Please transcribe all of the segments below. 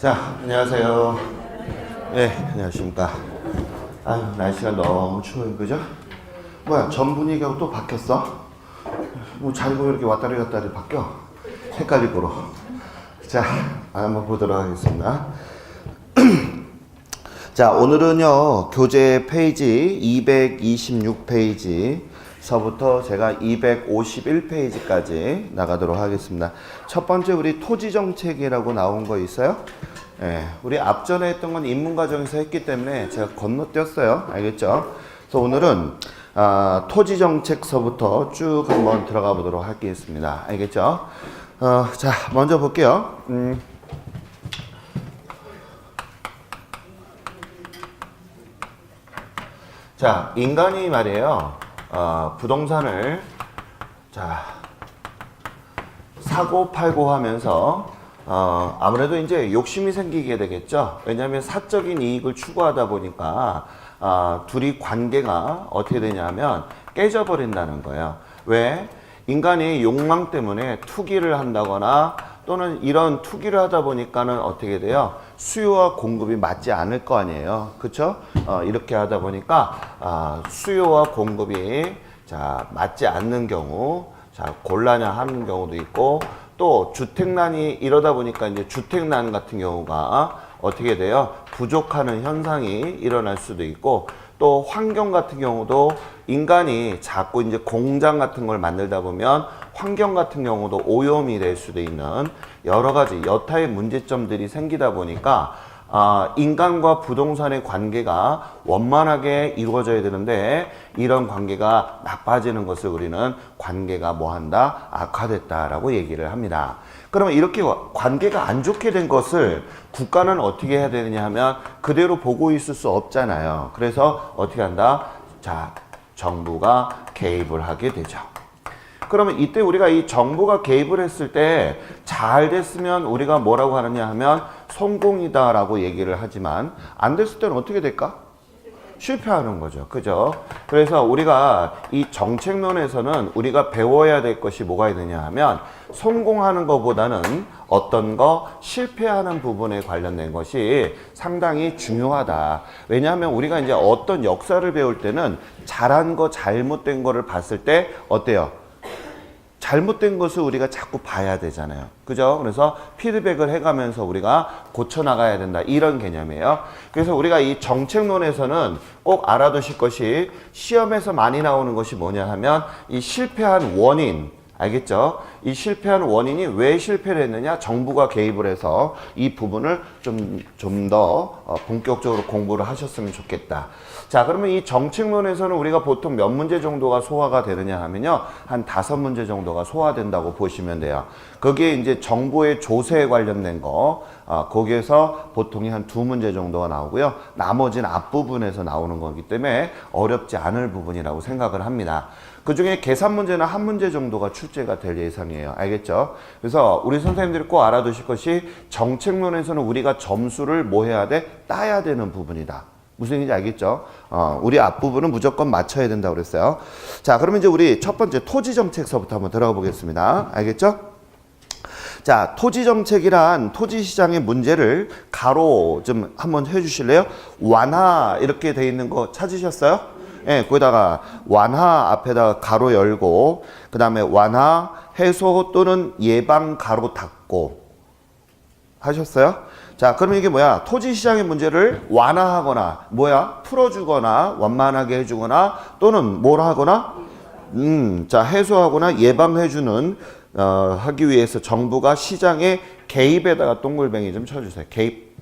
자, 안녕하세요. 네, 안녕하십니까. 아유, 날씨가 너무 추워요, 그죠? 뭐야, 전 분위기하고 또 바뀌었어? 뭐 자리가 왜 이렇게 왔다리 갔다리 바뀌어? 헷갈리고로. 자, 한번 보도록 하겠습니다. 자, 오늘은요, 교재 페이지 226페이지 서부터 제가 251페이지까지 나가도록 하겠습니다. 첫 번째 우리 토지정책이라고 나온 거 있어요? 예, 우리 앞전에 했던 건 인문과정에서 했기 때문에 제가 건너뛰었어요. 알겠죠? 그래서 오늘은 토지정책서부터 쭉 한번 들어가 보도록 하겠습니다. 알겠죠? 자, 먼저 볼게요. 자, 인간이 말이에요. 부동산을 사고 팔고 하면서 아무래도 이제 욕심이 생기게 되겠죠. 왜냐하면 사적인 이익을 추구하다 보니까 둘이 관계가 어떻게 되냐면 깨져버린다는 거예요. 왜? 인간이 욕망 때문에 투기를 한다거나 또는 이런 투기를 하다 보니까는 어떻게 돼요? 수요와 공급이 맞지 않을 거 아니에요. 그쵸? 이렇게 하다 보니까 수요와 공급이 맞지 않는 경우 곤란해 하는 경우도 있고, 또 주택난이 이러다 보니까 이제 주택난 같은 경우가 어떻게 돼요? 부족하는 현상이 일어날 수도 있고, 또 환경 같은 경우도 인간이 자꾸 이제 공장 같은 걸 만들다 보면 환경 같은 경우도 오염이 될 수도 있는 여러 가지 여타의 문제점들이 생기다 보니까 인간과 부동산의 관계가 원만하게 이루어져야 되는데 이런 관계가 나빠지는 것을 우리는 관계가 뭐한다? 악화됐다라고 얘기를 합니다. 그러면 이렇게 관계가 안 좋게 된 것을 국가는 어떻게 해야 되느냐 하면 그대로 보고 있을 수 없잖아요. 그래서 어떻게 한다? 자, 정부가 개입을 하게 되죠. 그러면 이때 우리가 이 정부가 개입을 했을 때 잘 됐으면 우리가 뭐라고 하느냐 하면 성공이다라고 얘기를 하지만 안 됐을 때는 어떻게 될까? 실패하는 거죠. 그죠? 그래서 우리가 이 정책론에서는 우리가 배워야 될 것이 뭐가 있느냐 하면 성공하는 것보다는 어떤 거 실패하는 부분에 관련된 것이 상당히 중요하다. 왜냐하면 우리가 이제 어떤 역사를 배울 때는 잘한 거 잘못된 거를 봤을 때 어때요? 잘못된 것을 우리가 자꾸 봐야 되잖아요. 그죠? 그래서 피드백을 해가면서 우리가 고쳐나가야 된다. 이런 개념이에요. 그래서 우리가 이 정책론에서는 꼭 알아두실 것이 시험에서 많이 나오는 것이 뭐냐 하면 이 실패한 원인, 알겠죠? 이 실패한 원인이 왜 실패를 했느냐? 정부가 개입을 해서 이 부분을 좀 더 본격적으로 공부를 하셨으면 좋겠다. 자, 그러면 이 정책론에서는 우리가 보통 몇 문제 정도가 소화가 되느냐 하면요. 한 5문제 정도가 소화된다고 보시면 돼요. 거기에 이제 정부의 조세에 관련된 거, 거기에서 보통이 한 2문제 정도가 나오고요. 나머지는 앞부분에서 나오는 거기 때문에 어렵지 않을 부분이라고 생각을 합니다. 그 중에 계산 문제는 한 문제 정도가 출제가 될 예상이에요. 알겠죠? 그래서 우리 선생님들이 꼭 알아두실 것이 정책론에서는 우리가 점수를 뭐 해야 돼? 따야 되는 부분이다. 무슨 얘기인지 알겠죠? 우리 앞부분은 무조건 맞춰야 된다고 그랬어요. 자, 그러면 이제 우리 첫 번째 토지정책서부터 한번 들어가 보겠습니다. 알겠죠? 자, 토지정책이란 토지시장의 문제를 가로 좀 한번 해주실래요? 완화 이렇게 돼 있는 거 찾으셨어요? 예, 거기다가 완화 앞에다가 가로 열고 그 다음에 완화, 해소 또는 예방 가로 닫고 하셨어요? 자, 그러면 이게 뭐야? 토지시장의 문제를 완화하거나 뭐야? 풀어주거나 원만하게 해주거나 또는 뭘 하거나 자, 해소하거나 예방해주는 하기 위해서 정부가 시장의 개입에다가 동글뱅이 좀 쳐주세요. 개입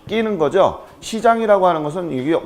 끼는 거죠. 시장이라고 하는 것은 이게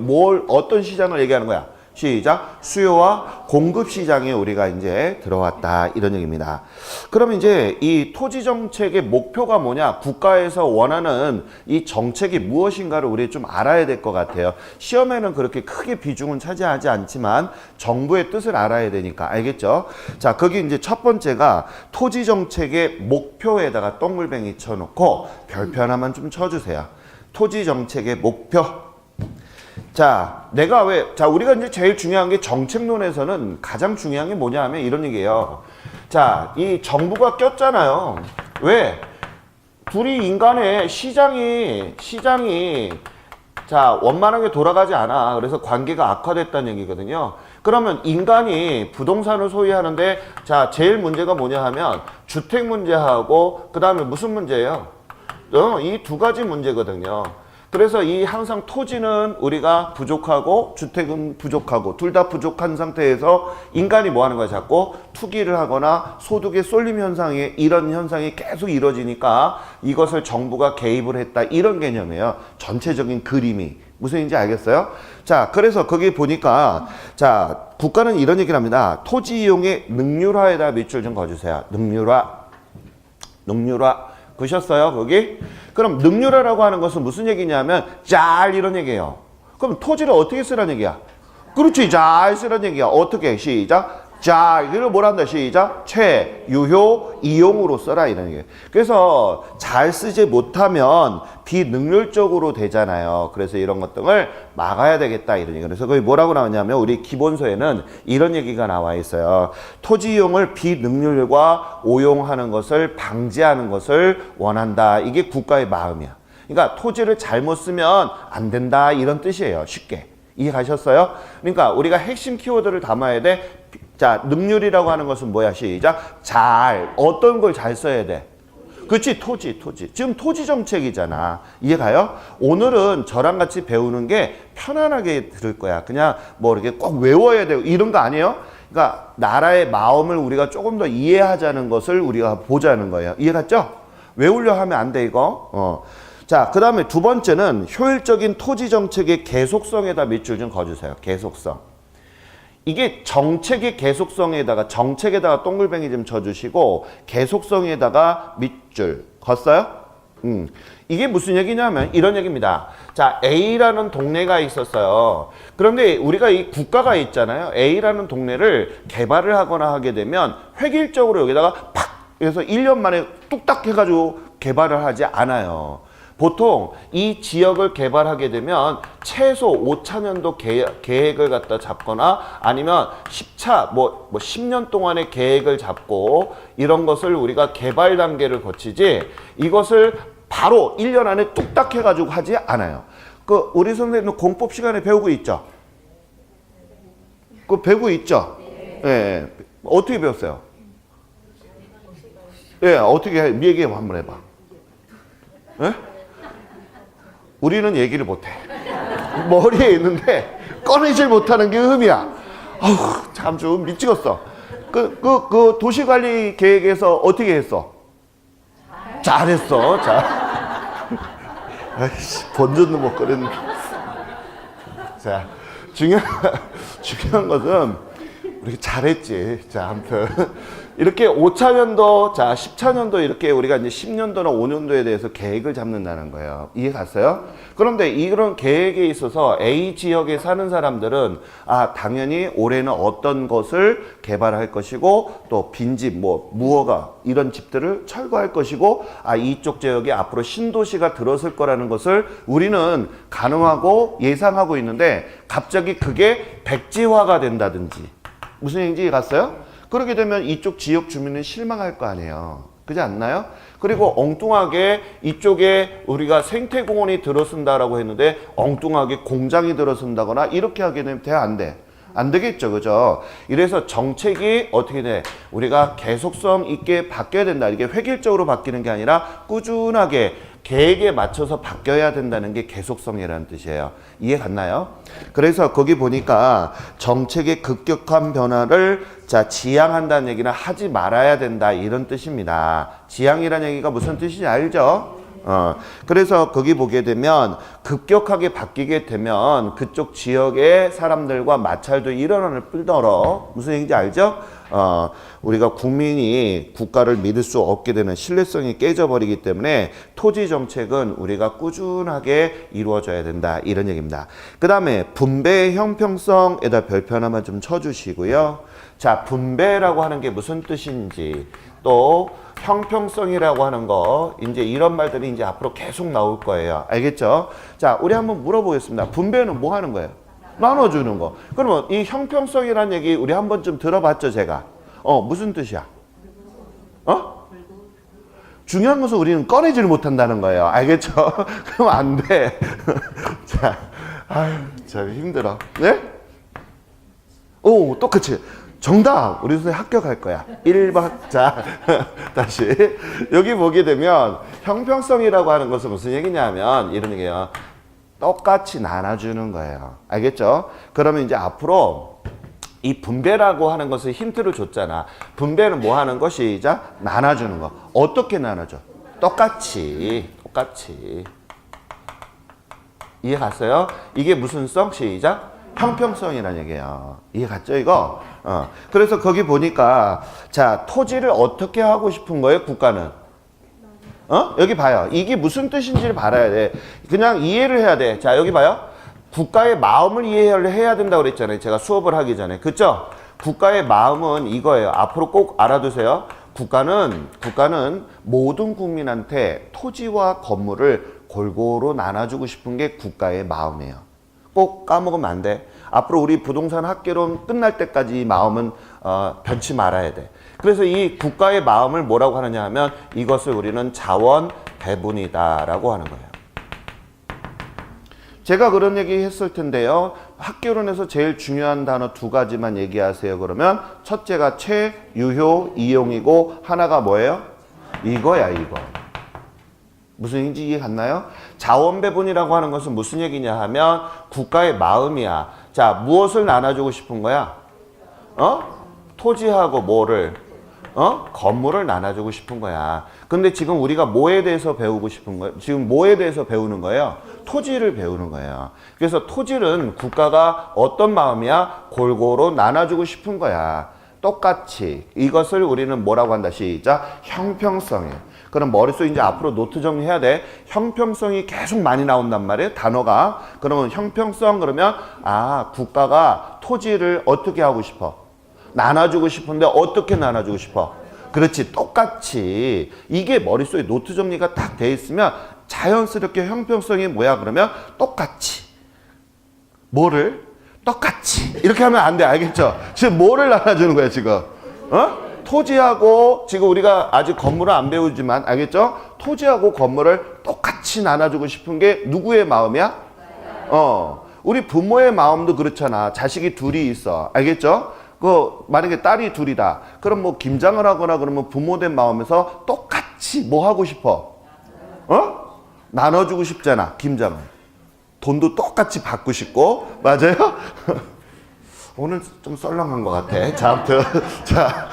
어떤 시장을 얘기하는 거야? 시작. 수요와 공급 시장에 우리가 이제 들어왔다. 이런 얘기입니다. 그럼 이제 이 토지 정책의 목표가 뭐냐? 국가에서 원하는 이 정책이 무엇인가를 우리 좀 알아야 될 것 같아요. 시험에는 그렇게 크게 비중은 차지하지 않지만 정부의 뜻을 알아야 되니까. 알겠죠? 자, 거기 이제 첫 번째가 토지 정책의 목표에다가 동글뱅이 쳐놓고 별표 하나만 좀 쳐주세요. 토지 정책의 목표. 자, 우리가 이제 제일 중요한 게 정책론에서는 가장 중요한 게 뭐냐 하면 이런 얘기예요. 자, 이 정부가 꼈잖아요. 왜? 둘이 인간의 시장이 자, 원만하게 돌아가지 않아. 그래서 관계가 악화됐다는 얘기거든요. 그러면 인간이 부동산을 소유하는데 자, 제일 문제가 뭐냐 하면 주택 문제하고 그 다음에 무슨 문제예요? 이 두 가지 문제거든요. 그래서 이 항상 토지는 우리가 부족하고 주택은 부족하고 둘 다 부족한 상태에서 인간이 뭐 하는 거야? 자꾸 투기를 하거나 소득의 쏠림 현상이 이런 현상이 계속 이루어지니까 이것을 정부가 개입을 했다. 이런 개념이에요. 전체적인 그림이. 무슨 얘기인지 알겠어요? 자, 그래서 거기 보니까 자, 국가는 이런 얘기를 합니다. 토지 이용의 능률화에다 밑줄 좀 그어주세요. 능률화. 보셨어요 거기? 그럼 능률화라고 하는 것은 무슨 얘기냐면 잘 이런 얘기예요. 그럼 토지를 어떻게 쓰라는 얘기야? 그렇지, 잘 쓰라는 얘기야. 어떻게? 시작. 자, 이걸 뭐라 한다? 시작. 최유효 이용으로 써라 이런 얘기예요. 그래서 잘 쓰지 못하면 비능률적으로 되잖아요. 그래서 이런 것들을 막아야 되겠다 이런 얘기. 그래서 거기 뭐라고 나오냐면 우리 기본서에는 이런 얘기가 나와 있어요. 토지 이용을 비능률과 오용하는 것을 방지하는 것을 원한다. 이게 국가의 마음이야. 그러니까 토지를 잘못 쓰면 안 된다 이런 뜻이에요. 쉽게. 이해가셨어요? 그러니까 우리가 핵심 키워드를 담아야 돼. 자, 능률이라고 하는 것은 뭐야? 시작. 잘. 어떤 걸 잘 써야 돼? 그렇지, 토지. 지금 토지 정책이잖아. 이해가요? 오늘은 저랑 같이 배우는 게 편안하게 들을 거야. 그냥 뭐 이렇게 꼭 외워야 되고 이런 거 아니에요? 그러니까 나라의 마음을 우리가 조금 더 이해하자는 것을 우리가 보자는 거예요. 이해갔죠? 외우려 하면 안 돼, 이거. 자, 그 다음에 두 번째는 효율적인 토지 정책의 계속성에다 밑줄 좀 그어주세요. 계속성. 이게 정책의 계속성에다가 정책에다가 동글뱅이 좀 쳐주시고 계속성에다가 밑줄 걷어요? 이게 무슨 얘기냐면 이런 얘기입니다. 자, A라는 동네가 있었어요. 그런데 우리가 이 국가가 있잖아요. A라는 동네를 개발을 하거나 하게 되면 획일적으로 여기다가 팍 해서 1년 만에 뚝딱 해가지고 개발을 하지 않아요. 보통 이 지역을 개발하게 되면 최소 5차년도 계획을 갖다 잡거나 아니면 10차, 뭐 10년 동안의 계획을 잡고 이런 것을 우리가 개발 단계를 거치지 이것을 바로 1년 안에 뚝딱 해가지고 하지 않아요. 그 우리 선생님은 공법 시간에 배우고 있죠? 그 배우고 있죠? 예. 어떻게 배웠어요? 예, 어떻게 해? 얘기 한번 해봐. 예? 우리는 얘기를 못해. 머리에 있는데 꺼내질 못하는 게 흠이야. 아우, 참 좀 미치겠어. 그 도시관리 계획에서 어떻게 했어? 잘했어. 아이씨, 본전도 못 꺼냈네. 자, 중요한 것은 우리 잘했지. 자, 아무튼. 이렇게 5차년도, 자, 10차년도 이렇게 우리가 이제 10년도나 5년도에 대해서 계획을 잡는다는 거예요. 이해 갔어요? 그런데 이런 계획에 있어서 A 지역에 사는 사람들은 아, 당연히 올해는 어떤 것을 개발할 것이고 또 빈집, 뭐, 무허가 이런 집들을 철거할 것이고 아, 이쪽 지역에 앞으로 신도시가 들어설 거라는 것을 우리는 가능하고 예상하고 있는데 갑자기 그게 백지화가 된다든지 무슨 얘기인지 갔어요? 그렇게 되면 이쪽 지역 주민은 실망할 거 아니에요. 그렇지 않나요? 그리고 엉뚱하게 이쪽에 우리가 생태공원이 들어선다라고 했는데 엉뚱하게 공장이 들어선다거나 이렇게 하게 되면 돼? 안 돼? 안 되겠죠. 그죠? 이래서 정책이 어떻게 돼? 우리가 계속성 있게 바뀌어야 된다. 이게 획일적으로 바뀌는 게 아니라 꾸준하게 계획에 맞춰서 바뀌어야 된다는 게 계속성이라는 뜻이에요. 이해 갔나요? 그래서 거기 보니까 정책의 급격한 변화를 자, 지향한다는 얘기는 하지 말아야 된다 이런 뜻입니다. 지향이라는 얘기가 무슨 뜻인지 알죠? 그래서 거기 보게 되면 급격하게 바뀌게 되면 그쪽 지역의 사람들과 마찰도 일어날 뿐더러 무슨 얘기인지 알죠? 우리가 국민이 국가를 믿을 수 없게 되는 신뢰성이 깨져버리기 때문에 토지 정책은 우리가 꾸준하게 이루어져야 된다 이런 얘기입니다. 그 다음에 분배의 형평성에다 별표 하나만 좀 쳐주시고요. 자, 분배라고 하는 게 무슨 뜻인지 또 형평성이라고 하는 거 이제 이런 말들이 이제 앞으로 계속 나올 거예요. 알겠죠? 자, 우리 한번 물어보겠습니다. 분배는 뭐 하는 거예요? 나눠주는 거. 그러면 이 형평성이라는 얘기 우리 한번 좀 들어봤죠, 제가? 무슨 뜻이야? 중요한 것은 우리는 꺼내지를 못한다는 거예요. 알겠죠? 그럼 안 돼. 자, 아유, 참 힘들어. 네? 오, 똑같이. 정답! 우리 선생님 합격할 거야. 1번. 자, 다시. 여기 보게 되면 형평성이라고 하는 것은 무슨 얘기냐면 이런 얘기예요. 똑같이 나눠주는 거예요. 알겠죠? 그러면 이제 앞으로 이 분배라고 하는 것을 힌트를 줬잖아. 분배는 뭐 하는 거? 시작. 나눠주는 거. 어떻게 나눠줘? 똑같이. 똑같이. 이해 갔어요? 이게 무슨 성? 시작. 형평성이라는 얘기예요. 이해 갔죠, 이거? 그래서 거기 보니까, 자, 토지를 어떻게 하고 싶은 거예요, 국가는? 여기 봐요. 이게 무슨 뜻인지를 알아야 돼. 그냥 이해를 해야 돼. 자, 여기 봐요. 국가의 마음을 이해를 해야 된다고 그랬잖아요. 제가 수업을 하기 전에. 그쵸? 국가의 마음은 이거예요. 앞으로 꼭 알아두세요. 국가는 모든 국민한테 토지와 건물을 골고루 나눠주고 싶은 게 국가의 마음이에요. 꼭 까먹으면 안 돼. 앞으로 우리 부동산 학개론 끝날 때까지 이 마음은 변치 말아야 돼. 그래서 이 국가의 마음을 뭐라고 하느냐 하면 이것을 우리는 자원 배분이다라고 하는 거예요. 제가 그런 얘기 했을 텐데요. 학개론에서 제일 중요한 단어 2가지만 얘기하세요. 그러면 첫째가 채, 유효, 이용이고 하나가 뭐예요? 이거야, 이거. 무슨 얘기인지 이해 갔나요? 자원 배분이라고 하는 것은 무슨 얘기냐 하면 국가의 마음이야. 자, 무엇을 나눠주고 싶은 거야? 토지하고 뭐를? 건물을 나눠주고 싶은 거야. 근데 지금 우리가 뭐에 대해서 배우고 싶은 거예요? 지금 뭐에 대해서 배우는 거예요? 토지를 배우는 거예요. 그래서 토지는 국가가 어떤 마음이야? 골고루 나눠주고 싶은 거야. 똑같이. 이것을 우리는 뭐라고 한다? 시작. 형평성이에요. 그럼 머릿속에 이제 앞으로 노트 정리해야 돼. 형평성이 계속 많이 나온단 말이에요. 단어가. 그러면 형평성 그러면 국가가 토지를 어떻게 하고 싶어? 나눠주고 싶은데 어떻게 나눠주고 싶어? 그렇지. 똑같이. 이게 머릿속에 노트 정리가 딱 돼 있으면 자연스럽게 형평성이 뭐야? 그러면 똑같이. 뭐를? 똑같이. 이렇게 하면 안 돼. 알겠죠? 지금 뭐를 나눠주는 거야 지금? 토지하고 지금 우리가 아직 건물은 안 배우지만 알겠죠? 토지하고 건물을 똑같이 나눠주고 싶은 게 누구의 마음이야? 우리 부모의 마음도 그렇잖아. 자식이 둘이 있어. 알겠죠? 만약에 딸이 둘이다. 그럼 뭐 김장을 하거나 그러면 부모된 마음에서 똑같이 뭐 하고 싶어? 나눠주고 싶잖아. 김장을. 돈도 똑같이 받고 싶고. 맞아요? 오늘 좀 썰렁한 것 같아. 자, 아무튼. 자,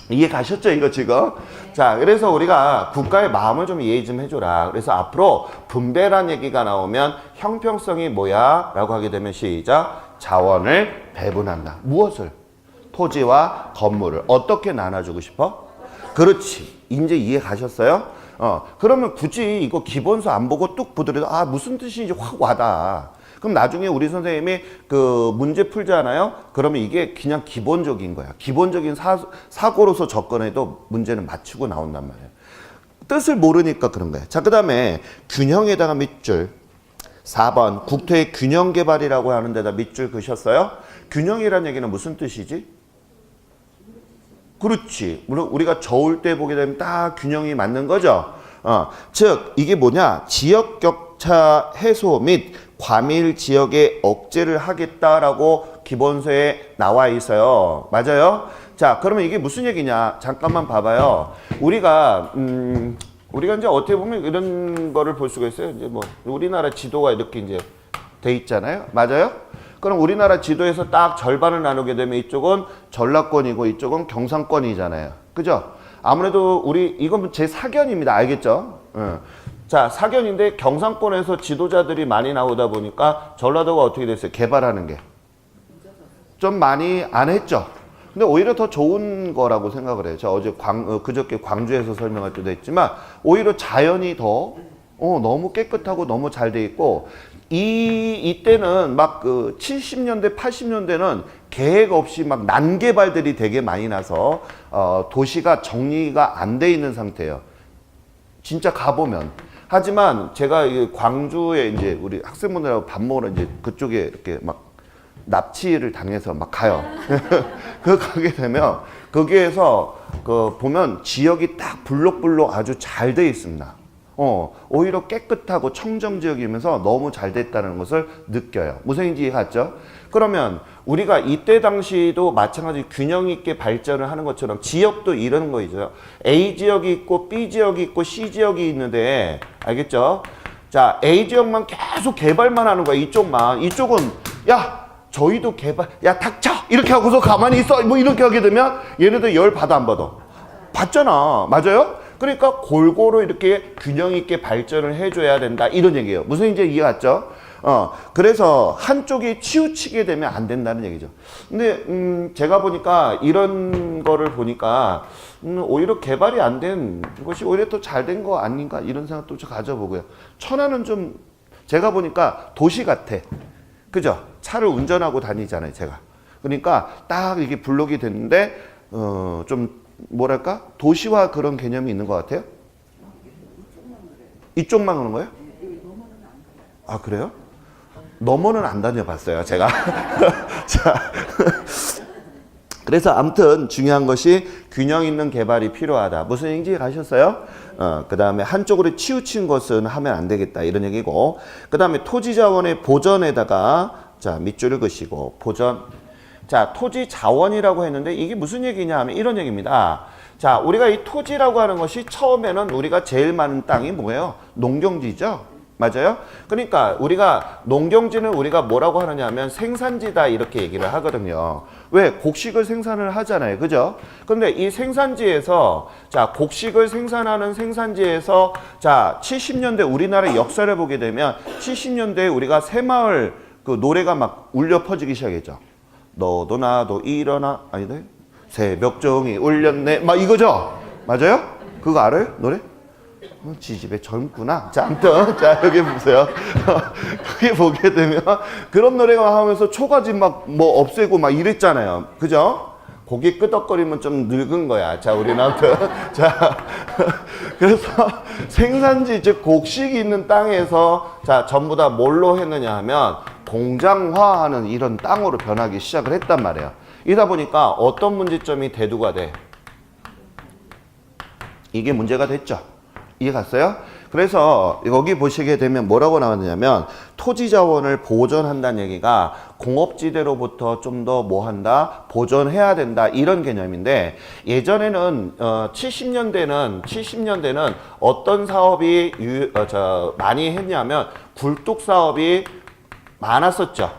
이해 가셨죠? 이거 지금? 자, 그래서 우리가 국가의 마음을 좀 이해 좀 해줘라. 그래서 앞으로 분배란 얘기가 나오면 형평성이 뭐야? 라고 하게 되면 시작. 자원을 배분한다. 무엇을? 토지와 건물을. 어떻게 나눠주고 싶어? 그렇지. 이제 이해 가셨어요? 그러면 굳이 이거 기본서 안 보고 뚝 보더라도 무슨 뜻인지 확 와닿아. 그럼 나중에 우리 선생님이 그 문제 풀잖아요. 그러면 이게 그냥 기본적인 거야. 기본적인 사고로서 접근해도 문제는 맞추고 나온단 말이에요. 뜻을 모르니까 그런 거야. 자, 그 다음에 균형에다가 밑줄. 4번 국토의 균형 개발이라고 하는 데다 밑줄 그셨어요? 균형이라는 얘기는 무슨 뜻이지? 그렇지. 물론 우리가 저울 때 보게 되면 딱 균형이 맞는 거죠. 즉 이게 뭐냐? 지역 격차 해소 및 과밀 지역의 억제를 하겠다라고 기본서에 나와 있어요. 맞아요? 자, 그러면 이게 무슨 얘기냐? 잠깐만 봐봐요. 우리가 이제 어떻게 보면 이런 거를 볼 수가 있어요. 이제 뭐 우리나라 지도가 이렇게 이제 돼 있잖아요. 맞아요? 그럼 우리나라 지도에서 딱 절반을 나누게 되면 이쪽은 전라권이고 이쪽은 경상권이잖아요. 그죠? 아무래도 이건 제 사견입니다. 알겠죠? 자, 사견인데 경상권에서 지도자들이 많이 나오다 보니까 전라도가 어떻게 됐어요? 개발하는 게 좀 많이 안 했죠. 근데 오히려 더 좋은 거라고 생각을 해요. 제가 어제 그저께 광주에서 설명할 때도 했지만 오히려 자연이 더 너무 깨끗하고 너무 잘 돼 있고 이때는 막 70년대 80년대는 계획 없이 막 난개발들이 되게 많이 나서 도시가 정리가 안 돼 있는 상태예요. 진짜 가보면. 하지만 제가 광주에 이제 우리 학생분들하고 밥 먹으러 이제 그쪽에 이렇게 막 납치를 당해서 막 가요. 그 가게 되면 거기에서 그 보면 지역이 딱 블록블록 아주 잘 돼 있습니다. 오히려 깨끗하고 청정 지역이면서 너무 잘 됐다는 것을 느껴요. 무슨 얘기인지 갔죠? 그러면 우리가 이때 당시도 마찬가지 균형 있게 발전을 하는 것처럼 지역도 이런 거죠. A 지역이 있고 B 지역이 있고 C 지역이 있는데 알겠죠? 자, A 지역만 계속 개발만 하는 거야. 이쪽만. 이쪽은 야 저희도 개발 야 닥쳐 이렇게 하고서 가만히 있어 뭐 이렇게 하게 되면 얘네들 열 받아 안 받아? 받잖아. 맞아요? 그러니까 골고루 이렇게 균형 있게 발전을 해줘야 된다 이런 얘기예요. 무슨 이제 이해 갔죠? 그래서 한쪽이 치우치게 되면 안 된다는 얘기죠. 근데 제가 보니까 이런 거를 보니까 오히려 개발이 안 된 것이 오히려 더 잘 된 거 아닌가 이런 생각도 좀 가져보고요. 천안은 좀 제가 보니까 도시 같아. 그죠? 차를 운전하고 다니잖아요, 제가. 그러니까 딱 이게 블록이 됐는데 좀 뭐랄까? 도시화 그런 개념이 있는 것 같아요? 이쪽만 그런 거예요? 아, 그래요? 넘어는 안 다녀봤어요, 제가. 자, 그래서 아무튼 중요한 것이 균형 있는 개발이 필요하다. 무슨 얘기인지 가셨어요? 그 다음에 한쪽으로 치우친 것은 하면 안 되겠다. 이런 얘기고. 그 다음에 토지 자원의 보전에다가 자, 밑줄을 그시고 보전. 자, 토지 자원이라고 했는데 이게 무슨 얘기냐 하면 이런 얘기입니다. 자, 우리가 이 토지라고 하는 것이 처음에는 우리가 제일 많은 땅이 뭐예요? 농경지죠? 맞아요? 그러니까 우리가 농경지는 우리가 뭐라고 하느냐 하면 생산지다 이렇게 얘기를 하거든요. 왜? 곡식을 생산을 하잖아요. 그죠? 근데 이 생산지에서 자, 곡식을 생산하는 생산지에서 자, 70년대 우리나라의 역사를 보게 되면 70년대에 우리가 새마을 그 노래가 막 울려 퍼지기 시작했죠. 너도 나도 일어나 아니네 새벽종이 울렸네 막 이거죠. 맞아요? 그거 알아요? 노래? 지집에 젊구나. 자, 아무튼 자 여기 보세요. 그게 보게 되면 그런 노래가 하면서 초가지 막 뭐 없애고 막 이랬잖아요. 그죠? 고기 끄덕거리면 좀 늙은 거야. 자, 우리는 아무튼 자 그래서 생산지 즉 곡식이 있는 땅에서 자 전부 다 뭘로 했느냐 하면 공장화하는 이런 땅으로 변하기 시작을 했단 말이에요. 이다 보니까 어떤 문제점이 대두가 돼? 이게 문제가 됐죠. 이해 갔어요? 그래서 여기 보시게 되면 뭐라고 나왔냐면 토지 자원을 보존한다는 얘기가 공업지대로부터 좀 더 뭐 한다? 보존해야 된다. 이런 개념인데 예전에는 70년대는 어떤 사업이 많이 했냐면 굴뚝 사업이 많았었죠.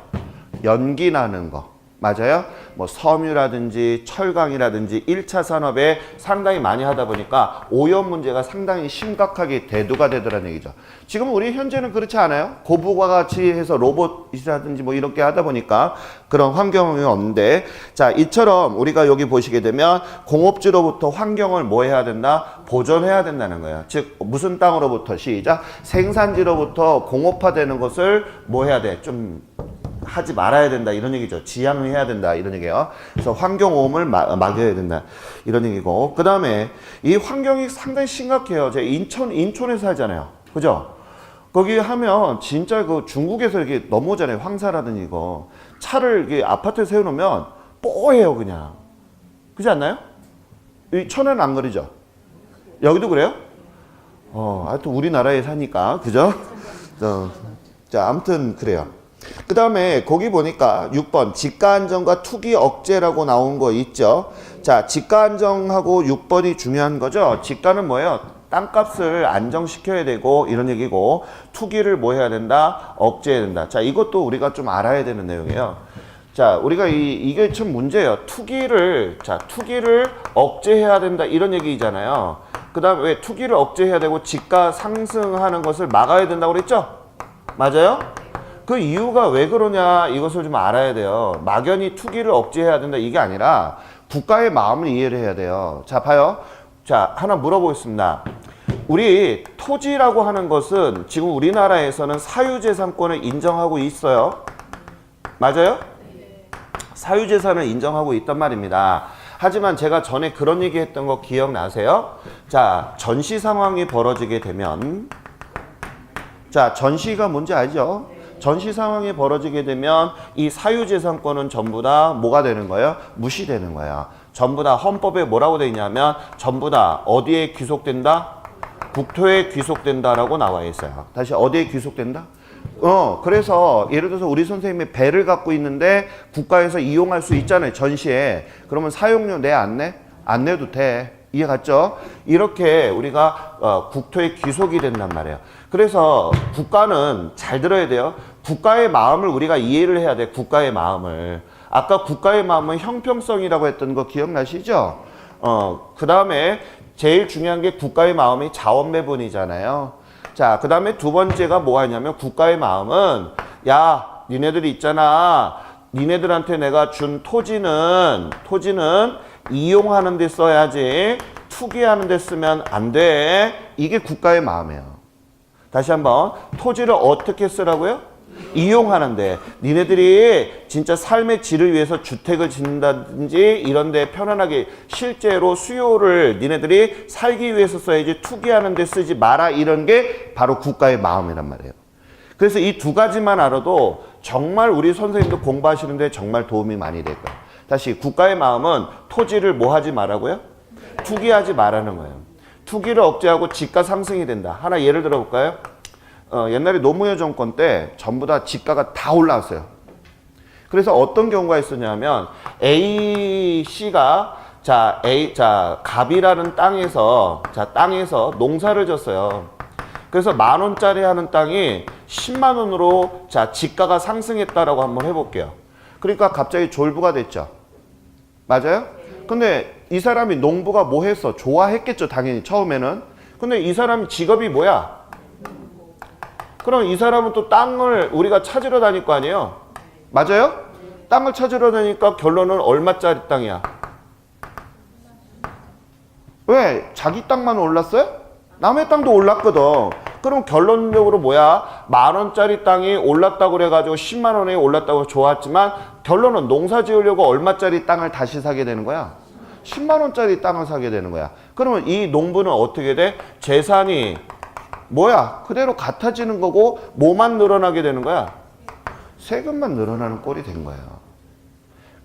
연기 나는 거. 맞아요? 뭐 섬유라든지 철강이라든지 1차 산업에 상당히 많이 하다 보니까 오염 문제가 상당히 심각하게 대두가 되더라는 얘기죠. 지금 우리 현재는 그렇지 않아요? 고부가 같이 해서 로봇이라든지 뭐 이렇게 하다 보니까 그런 환경이 없는데 자, 이처럼 우리가 여기 보시게 되면 공업지로부터 환경을 뭐 해야 된다? 보존해야 된다는 거예요. 즉 무슨 땅으로부터 시작? 생산지로부터 공업화되는 것을 뭐 해야 돼? 좀 하지 말아야 된다 이런 얘기죠. 지양을 해야 된다 이런 얘기예요. 그래서 환경오염을 막아야 된다 이런 얘기고 그 다음에 이 환경이 상당히 심각해요. 제가 인천에 살잖아요. 그죠? 거기 하면 진짜 그 중국에서 이렇게 넘어오잖아요. 황사라든지 이거 차를 이렇게 아파트에 세워놓으면 뽀해요 그냥. 그렇지 않나요? 이 천안은 안 그러죠? 여기도 그래요? 하여튼 우리나라에 사니까 그죠? 자 아무튼 그래요. 그 다음에 거기 보니까 6번 지가 안정과 투기 억제라고 나온 거 있죠. 자, 지가 안정하고 6번이 중요한 거죠. 지가는 뭐예요? 땅값을 안정시켜야 되고 이런 얘기고 투기를 뭐 해야 된다? 억제해야 된다. 자, 이것도 우리가 좀 알아야 되는 내용이에요. 자, 우리가 이게 참 문제예요. 투기를 억제해야 된다 이런 얘기잖아요. 그 다음에 왜 투기를 억제해야 되고 지가 상승하는 것을 막아야 된다고 그랬죠? 맞아요? 그 이유가 왜 그러냐 이것을 좀 알아야 돼요. 막연히 투기를 억제해야 된다 이게 아니라 국가의 마음을 이해를 해야 돼요. 자 봐요. 자 하나 물어보겠습니다. 우리 토지라고 하는 것은 지금 우리나라에서는 사유재산권을 인정하고 있어요. 맞아요? 사유재산을 인정하고 있단 말입니다. 하지만 제가 전에 그런 얘기 했던 거 기억나세요? 자 전시 상황이 벌어지게 되면 자 전시가 뭔지 알죠? 전시 상황이 벌어지게 되면 이 사유재산권은 전부 다 뭐가 되는 거예요? 무시되는 거야. 전부 다 헌법에 뭐라고 돼 있냐면 전부 다 어디에 귀속된다? 국토에 귀속된다라고 나와 있어요. 다시 어디에 귀속된다? 그래서 예를 들어서 우리 선생님이 배를 갖고 있는데 국가에서 이용할 수 있잖아요. 전시에. 그러면 사용료 내 안 내? 안 내도 돼. 이해 갔죠? 이렇게 우리가 국토에 귀속이 된단 말이에요. 그래서 국가는 잘 들어야 돼요. 국가의 마음을 우리가 이해를 해야 돼. 국가의 마음을. 아까 국가의 마음은 형평성이라고 했던 거 기억나시죠? 그 다음에 제일 중요한 게 국가의 마음이 자원매분이잖아요. 자, 그 다음에 두 번째가 뭐 하냐면 국가의 마음은 야, 니네들이 있잖아. 니네들한테 내가 준 토지는 이용하는 데 써야지 투기하는 데 쓰면 안 돼. 이게 국가의 마음이에요. 다시 한번 토지를 어떻게 쓰라고요? 이용하는데 니네들이 진짜 삶의 질을 위해서 주택을 짓는다든지 이런 데 편안하게 실제로 수요를 니네들이 살기 위해서 써야지 투기하는 데 쓰지 마라. 이런 게 바로 국가의 마음이란 말이에요. 그래서 이 두 가지만 알아도 정말 우리 선생님도 공부하시는데 정말 도움이 많이 될 거예요. 다시 국가의 마음은 토지를 뭐 하지 말라고요? 투기하지 말라는 거예요. 투기를 억제하고 지가 상승이 된다. 하나 예를 들어 볼까요? 옛날에 노무현 정권 때 전부 다 지가가 다 올라왔어요. 그래서 어떤 경우가 있었냐면 A씨가 갑이라는 땅에서 농사를 졌어요. 그래서 10,000원짜리 하는 땅이 10만 원으로 지가가 상승했다라고 한번 해볼게요. 그러니까 갑자기 졸부가 됐죠. 맞아요? 근데 이 사람이 농부가 뭐 했어? 좋아했겠죠, 당연히 처음에는. 근데 이 사람 직업이 뭐야? 그럼 이 사람은 또 땅을 우리가 찾으러 다닐 거 아니에요? 맞아요? 땅을 찾으러 다니니까 결론은 얼마짜리 땅이야? 왜? 자기 땅만 올랐어요? 남의 땅도 올랐거든. 그럼 결론적으로 뭐야? 10,000원짜리 땅이 올랐다고 그래가지고 10만 원에 올랐다고 좋았지만 결론은 농사 지으려고 얼마짜리 땅을 다시 사게 되는 거야? 10만 원짜리 땅을 사게 되는 거야. 그러면 이 농부는 어떻게 돼? 재산이 뭐야? 그대로 같아지는 거고 뭐만 늘어나게 되는 거야? 세금만 늘어나는 꼴이 된 거예요.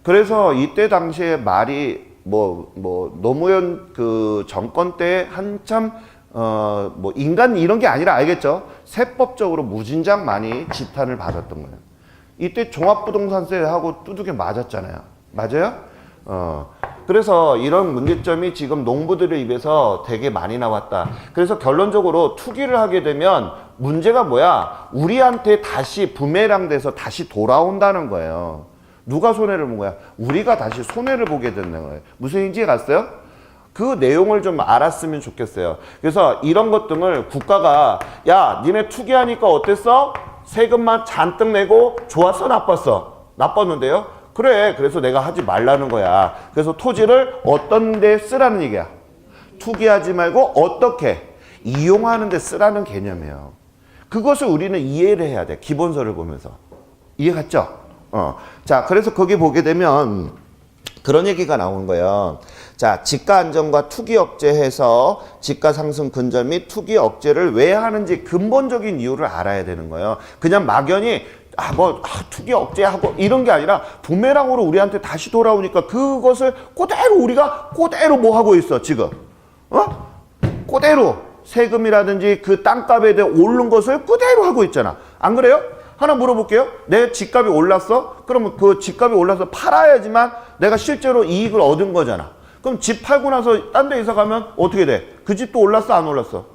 그래서 이때 당시에 말이 노무현 그 정권 때 한참 인간 이런 게 아니라 알겠죠? 세법적으로 무진장 많이 지탄을 받았던 거예요. 이때 종합부동산세하고 두둑이 맞았잖아요. 맞아요? 그래서 이런 문제점이 지금 농부들의 입에서 되게 많이 나왔다. 그래서 결론적으로 투기를 하게 되면 문제가 뭐야? 우리한테 다시 부메랑 돼서 다시 돌아온다는 거예요. 누가 손해를 본 거야? 우리가 다시 손해를 보게 되는 거예요. 무슨 얘기인지 갔어요? 그 내용을 좀 알았으면 좋겠어요. 그래서 이런 것 등을 국가가 야, 니네 투기하니까 어땠어? 세금만 잔뜩 내고 좋았어? 나빴어? 나빴는데요? 그래, 그래서 내가 하지 말라는 거야. 그래서 토지를 어떤 데 쓰라는 얘기야. 투기하지 말고 어떻게? 이용하는 데 쓰라는 개념이에요. 그것을 우리는 이해를 해야 돼. 기본서를 보면서. 이해 갔죠? 자, 그래서 거기 보게 되면 그런 얘기가 나오는 거예요. 자, 지가 안정과 투기 억제해서 지가 상승 근절 및 투기 억제를 왜 하는지 근본적인 이유를 알아야 되는 거예요. 그냥 막연히 투기 억제하고 이런 게 아니라 부메랑으로 우리한테 다시 돌아오니까 그것을 그대로 우리가 그대로 뭐 하고 있어 지금? 그대로 세금이라든지 그 땅값에 대해 오른 것을 그대로 하고 있잖아. 안 그래요? 하나 물어볼게요. 내 집값이 올랐어? 그러면 그 집값이 올라서 팔아야지만 내가 실제로 이익을 얻은 거잖아. 그럼 집 팔고 나서 딴 데 이사 가면 어떻게 돼? 그 집도 올랐어? 안 올랐어?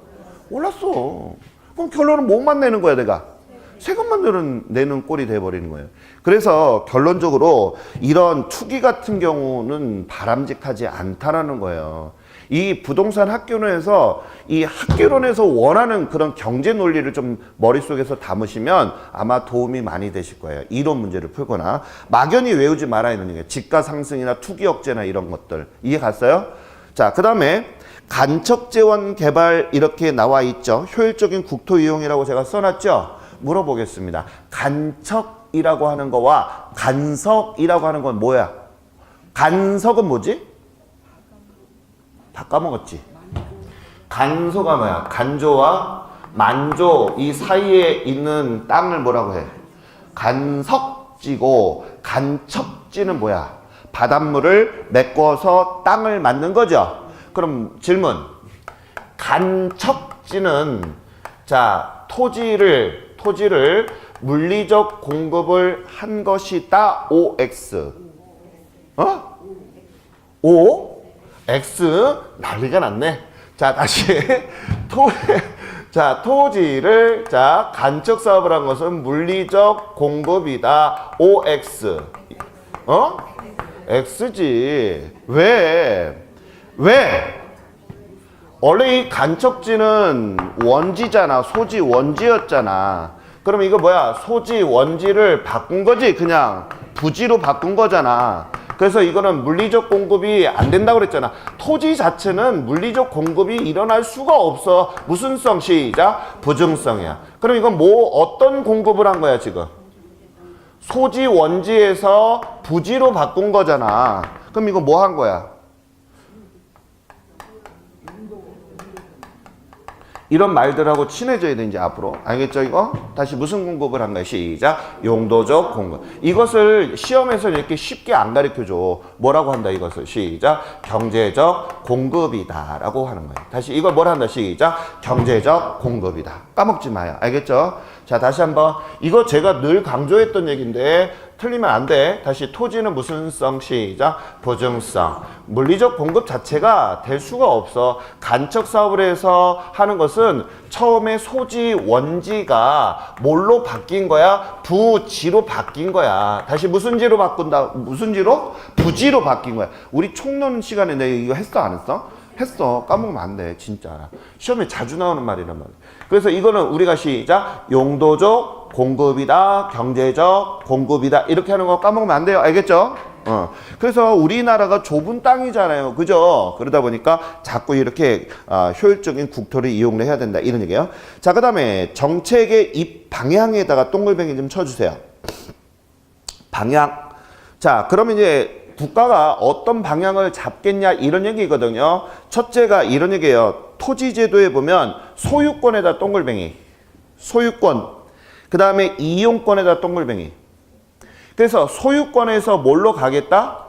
올랐어. 그럼 결론은 뭐만 내는 거야 내가? 세금만 내는 꼴이 돼버리는 거예요. 그래서 결론적으로 이런 투기 같은 경우는 바람직하지 않다라는 거예요. 이 부동산 학교론에서 이 학교론에서 원하는 그런 경제 논리를 좀 머릿속에서 담으시면 아마 도움이 많이 되실 거예요. 이론 문제를 풀거나 막연히 외우지 말아야 하는 얘기예요. 지가 상승이나 투기 억제나 이런 것들. 이해 갔어요? 자, 그 다음에 간척재원 개발 이렇게 나와 있죠. 효율적인 국토 이용이라고 제가 써놨죠. 물어보겠습니다. 간척이라고 하는 거와 간석이라고 하는 건 뭐야? 간석은 뭐지? 다 까먹었지? 간소가 뭐야? 간조와 만조 이 사이에 있는 땅을 뭐라고 해? 간석지고 간척지는 뭐야? 바닷물을 메꿔서 땅을 만든 거죠. 그럼 질문. 간척지는 자, 토지를 물리적 공급을 한 것이다. OX. 어? O? X? 난리가 났네. 자, 다시. 토지를, 간척 사업을 한 것은 물리적 공급이다. OX. 어? X지. 왜? 원래 이 간척지는 원지잖아. 소지 원지였잖아. 그럼 이거 뭐야? 소지 원지를 바꾼 거지. 그냥 부지로 바꾼 거잖아. 그래서 이거는 물리적 공급이 안 된다고 그랬잖아. 토지 자체는 물리적 공급이 일어날 수가 없어. 무슨 성? 시작. 부증성이야. 그럼 이건 어떤 공급을 한 거야 지금? 소지 원지에서 부지로 바꾼 거잖아. 그럼 이거 뭐 한 거야? 이런 말들하고 친해져야 돼 이제 앞으로. 알겠죠 이거? 다시 무슨 공급을 한 거야? 시작. 용도적 공급. 이것을 시험에서 이렇게 쉽게 안 가르쳐줘. 뭐라고 한다 이것을? 시작. 경제적 공급이다 라고 하는 거예요. 다시 이걸 뭘 한다? 시작. 경제적 공급이다. 까먹지 마요. 알겠죠? 자, 다시 한번. 이거 제가 늘 강조했던 얘기인데 틀리면 안 돼. 다시 토지는 무슨 성? 시작. 부증성. 물리적 공급 자체가 될 수가 없어. 간척 사업을 해서 하는 것은 처음에 소지 원지가 뭘로 바뀐 거야? 부지로 바뀐 거야. 다시 무슨 지로 바꾼다? 무슨 지로? 부지로 바뀐 거야. 우리 총론 시간에 내가 이거 했어 안 했어? 했어. 까먹으면 안 돼. 진짜. 시험에 자주 나오는 말이란 말이야. 그래서 이거는 우리가 시작. 용도적 공급이다. 경제적 공급이다. 이렇게 하는 거 까먹으면 안 돼요. 알겠죠? 그래서 우리나라가 좁은 땅이잖아요. 그죠? 그러다 보니까 자꾸 이렇게 효율적인 국토를 이용을 해야 된다. 이런 얘기예요. 자, 그 다음에 정책의 이 방향에다가 동글뱅이 좀 쳐주세요. 방향. 자, 그러면 이제 국가가 어떤 방향을 잡겠냐 이런 얘기거든요. 첫째가 이런 얘기예요. 토지제도에 보면 소유권에다 동글뱅이. 소유권. 그 다음에 이용권에다 동글뱅이. 그래서 소유권에서 뭘로 가겠다?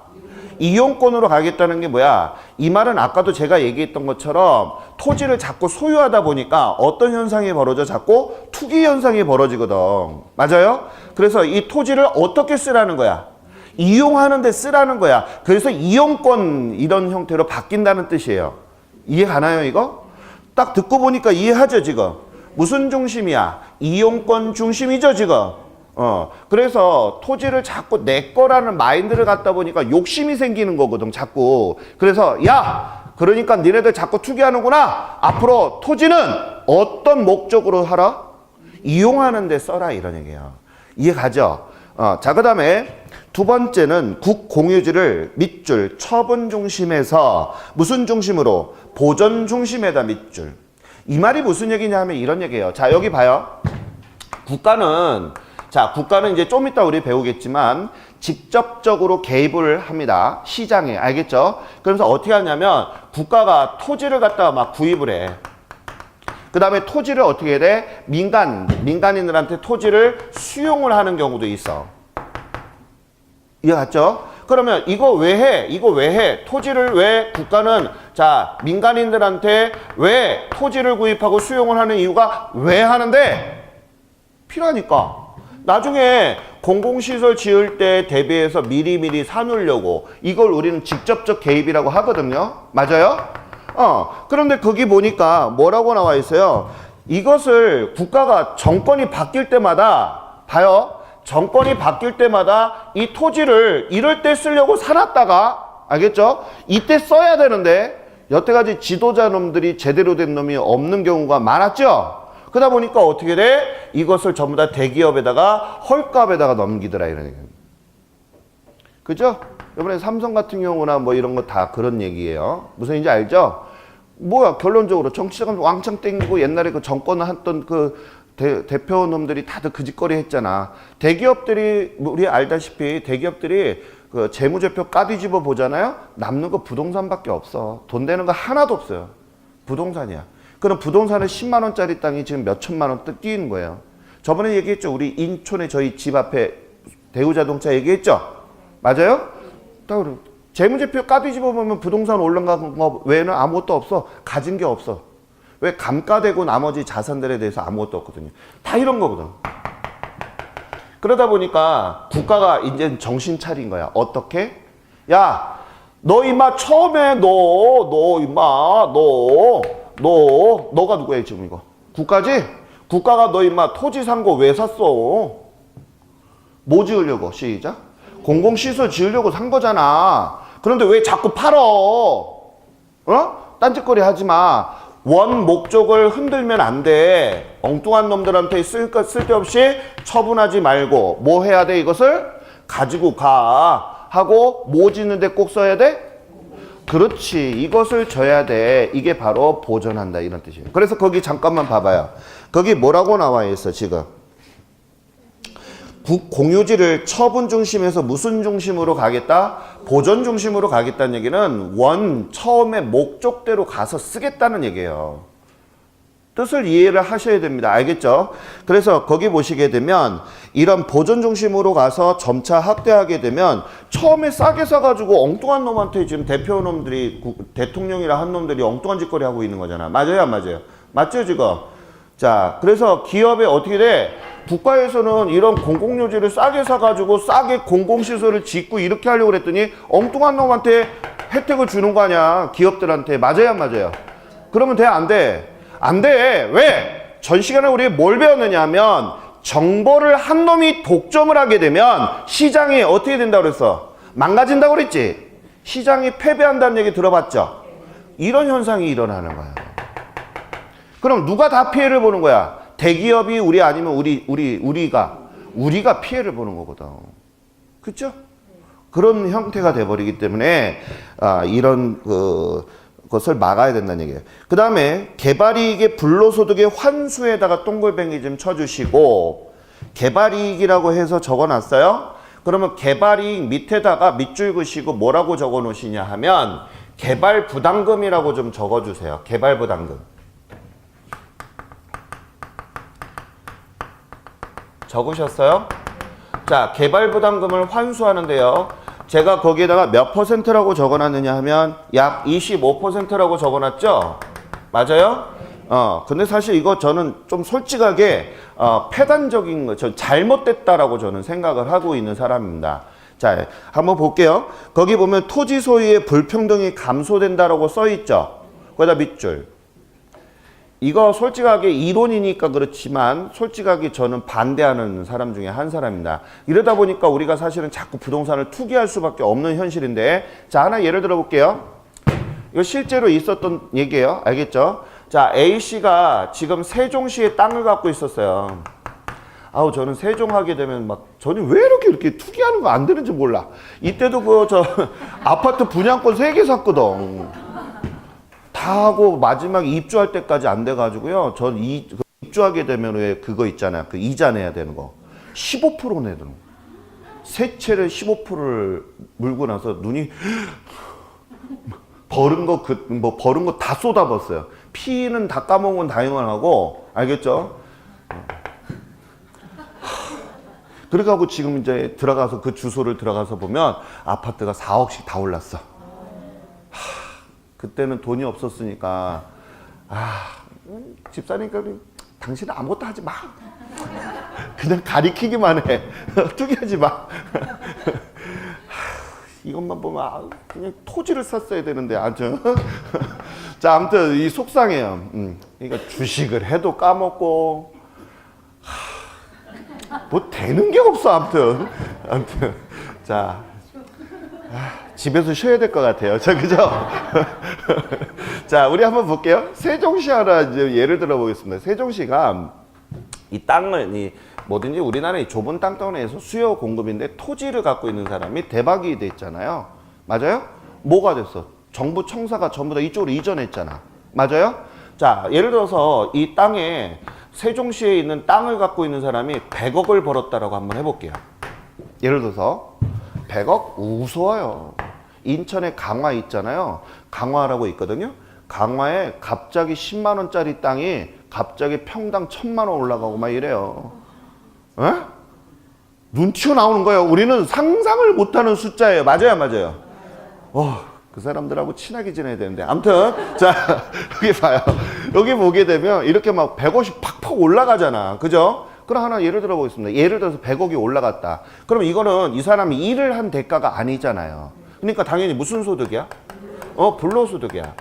이용권으로 가겠다는 게 뭐야? 이 말은 아까도 제가 얘기했던 것처럼 토지를 자꾸 소유하다 보니까 어떤 현상이 벌어져? 자꾸 투기 현상이 벌어지거든. 맞아요? 그래서 이 토지를 어떻게 쓰라는 거야? 이용하는 데 쓰라는 거야. 그래서 이용권 이런 형태로 바뀐다는 뜻이에요. 이해 가나요 이거? 딱 듣고 보니까 이해하죠 지금? 무슨 중심이야? 이용권 중심이죠 지금? 그래서 토지를 자꾸 내 거라는 마인드를 갖다 보니까 욕심이 생기는 거거든 자꾸. 그래서 야! 그러니까 니네들 자꾸 투기하는구나. 앞으로 토지는 어떤 목적으로 하라? 이용하는 데 써라 이런 얘기예요. 이해 가죠? 자, 그 다음에 두 번째는 국공유지를 밑줄 처분 중심에서 무슨 중심으로? 보전 중심에다 밑줄. 이 말이 무슨 얘기냐 하면 이런 얘기예요. 자, 여기 봐요. 국가는 이제 좀 이따 우리 배우겠지만 직접적으로 개입을 합니다. 시장에. 알겠죠? 그래서 어떻게 하냐면 국가가 토지를 갖다가 막 구입을 해. 그 다음에 토지를 어떻게 해야 돼? 민간인들한테 토지를 수용을 하는 경우도 있어. 이해 갔죠? 그러면 이거 왜 해? 토지를 왜 국가는 민간인들한테 왜 토지를 구입하고 수용을 하는 이유가 왜 하는데? 필요하니까. 나중에 공공시설 지을 때 대비해서 미리미리 사놓으려고. 이걸 우리는 직접적 개입이라고 하거든요. 맞아요? 그런데 거기 보니까 뭐라고 나와 있어요? 이것을 국가가 정권이 바뀔 때마다 봐요. 정권이 바뀔 때마다 이 토지를 이럴 때 쓰려고 사놨다가 알겠죠? 이때 써야 되는데 여태까지 지도자 놈들이 제대로 된 놈이 없는 경우가 많았죠? 그러다 보니까 어떻게 돼? 이것을 전부 다 대기업에다가 헐값에다가 넘기더라 이런 얘기예요. 그죠? 이번에 삼성 같은 경우나 뭐 이런 거 다 그런 얘기예요. 무슨 얘기인지 알죠? 뭐야 결론적으로 정치자가 왕창 땡기고 옛날에 그 정권을 했던 그 대표 놈들이 다들 그 짓거리 했잖아. 대기업들이 우리 알다시피 대기업들이 그 재무제표 까뒤집어 보잖아요. 남는 거 부동산밖에 없어. 돈 되는 거 하나도 없어요. 부동산이야. 그럼 부동산에 10만 원짜리 땅이 지금 몇 천만 원 뛰는 거예요. 저번에 얘기했죠. 우리 인촌에 저희 집 앞에 대우자동차 얘기했죠. 맞아요? 재무제표 까뒤집어 보면 부동산 올라간 거 외에는 아무것도 없어. 가진 게 없어. 왜? 감가되고 나머지 자산들에 대해서 아무것도 없거든요. 다 이런 거거든. 그러다 보니까 국가가 이제 정신 차린 거야. 어떻게? 야, 너 임마 처음에 너가 누구야 지금 이거? 국가지? 국가가 너 임마 토지 산 거 왜 샀어? 뭐 지으려고? 시작. 공공시설 지으려고 산 거잖아. 그런데 왜 자꾸 팔어? 딴짓거리 하지 마. 원 목적을 흔들면 안 돼. 엉뚱한 놈들한테 쓸데없이 처분하지 말고 뭐 해야 돼? 이것을 가지고 가 하고 뭐 짓는데 꼭 써야 돼? 그렇지. 이것을 줘야 돼. 이게 바로 보존한다 이런 뜻이에요. 그래서 거기 잠깐만 봐봐요. 거기 뭐라고 나와 있어 지금? 공유지를 처분 중심에서 무슨 중심으로 가겠다? 보존 중심으로 가겠다는 얘기는 처음에 목적대로 가서 쓰겠다는 얘기예요. 뜻을 이해를 하셔야 됩니다. 알겠죠? 그래서 거기 보시게 되면 이런 보존 중심으로 가서 점차 확대하게 되면 처음에 싸게 사가지고 엉뚱한 놈한테 지금 대표 놈들이 대통령이라 한 놈들이 엉뚱한 짓거리 하고 있는 거잖아. 맞아요? 안 맞아요? 맞죠 지금? 자, 그래서 기업에 어떻게 돼? 국가에서는 이런 공공요지를 싸게 사가지고 싸게 공공시설을 짓고 이렇게 하려고 그랬더니 엉뚱한 놈한테 혜택을 주는 거 아니야. 기업들한테. 맞아요? 안 맞아요? 그러면 돼? 안 돼? 안 돼. 왜? 전 시간에 우리 뭘 배웠느냐 하면 정보를 한 놈이 독점을 하게 되면 시장이 어떻게 된다고 그랬어? 망가진다고 그랬지? 시장이 패배한다는 얘기 들어봤죠? 이런 현상이 일어나는 거야. 그럼 누가 다 피해를 보는 거야? 대기업이 우리 아니면 우리가 피해를 보는 거거든. 그렇죠? 그런 형태가 돼버리기 때문에 이런 것을 막아야 된다는 얘기예요. 그 다음에 개발이익의 불로소득의 환수에다가 동글뱅이 좀 쳐주시고 개발이익이라고 해서 적어놨어요. 그러면 개발이익 밑에다가 밑줄 그시고 뭐라고 적어놓으시냐 하면 개발부담금이라고 좀 적어주세요. 개발부담금. 적으셨어요? 자, 개발부담금을 환수하는데요. 제가 거기에다가 몇 %라고 적어놨느냐 하면 약 25%라고 적어놨죠? 맞아요? 근데 사실 이거 저는 좀 솔직하게 패단적인 거, 저 잘못됐다라고 저는 생각을 하고 있는 사람입니다. 자, 한번 볼게요. 거기 보면 토지 소유의 불평등이 감소된다라고 써있죠? 거기다 밑줄. 이거 솔직하게 이론이니까 그렇지만 솔직하게 저는 반대하는 사람 중에 한 사람입니다. 이러다 보니까 우리가 사실은 자꾸 부동산을 투기할 수밖에 없는 현실인데, 자, 하나 예를 들어 볼게요. 이거 실제로 있었던 얘기예요. 알겠죠? 자, A씨가 지금 세종시에 땅을 갖고 있었어요. 저는 세종 하게 되면 저는 왜 이렇게 투기하는 거 안 되는지 몰라. 이때도 아파트 분양권 3개 샀거든. 다 하고 마지막에 입주할 때까지 안 돼가지고요. 전 입주하게 되면 왜 그거 있잖아요. 그 이자 내야 되는 거. 15% 내는 거. 세채를 15%를 물고 나서 눈이 버는 거 다 쏟아봤어요. 피는 다 까먹은 건 당연하고, 알겠죠? 그래가지고 지금 이제 들어가서 그 주소를 들어가서 보면 아파트가 4억씩 다 올랐어. 그때는 돈이 없었으니까 집사니까 당신은 아무것도 하지 마. 그냥 가리키기만 해. 투기하지 마. 이것만 보면 그냥 토지를 샀어야 되는데 아주. 자, 아무튼 이 속상해요. 그러니까 주식을 해도 까먹고 뭐 되는 게 없어. 아무튼 자. 집에서 쉬어야 될 것 같아요. 자, 그죠? 자, 우리 한번 볼게요. 세종시 하나 이제 예를 들어 보겠습니다. 세종시가 이 땅을, 뭐든지 우리나라의 좁은 땅덩어리에서 수요 공급인데 토지를 갖고 있는 사람이 대박이 됐잖아요. 맞아요? 뭐가 됐어? 정부 청사가 전부 다 이쪽으로 이전했잖아. 맞아요? 자, 예를 들어서 이 땅에 세종시에 있는 땅을 갖고 있는 사람이 100억을 벌었다라고 한번 해볼게요. 예를 들어서 100억? 우스워요. 인천에 강화 있잖아요. 강화라고 있거든요. 강화에 갑자기 10만 원짜리 땅이 갑자기 평당 1000만 원 올라가고 막 이래요. 에? 눈 튀어나오는 거예요. 우리는 상상을 못하는 숫자예요. 맞아요, 맞아요. 그 사람들하고 친하게 지내야 되는데. 아무튼 자, 여기 봐요. 여기 보게 되면 이렇게 막 100억이 팍팍 올라가잖아. 그죠? 그럼 하나 예를 들어 보겠습니다. 예를 들어서 100억이 올라갔다. 그럼 이거는 이 사람이 일을 한 대가가 아니잖아요. 그러니까 당연히 무슨 소득이야? 불로소득이야.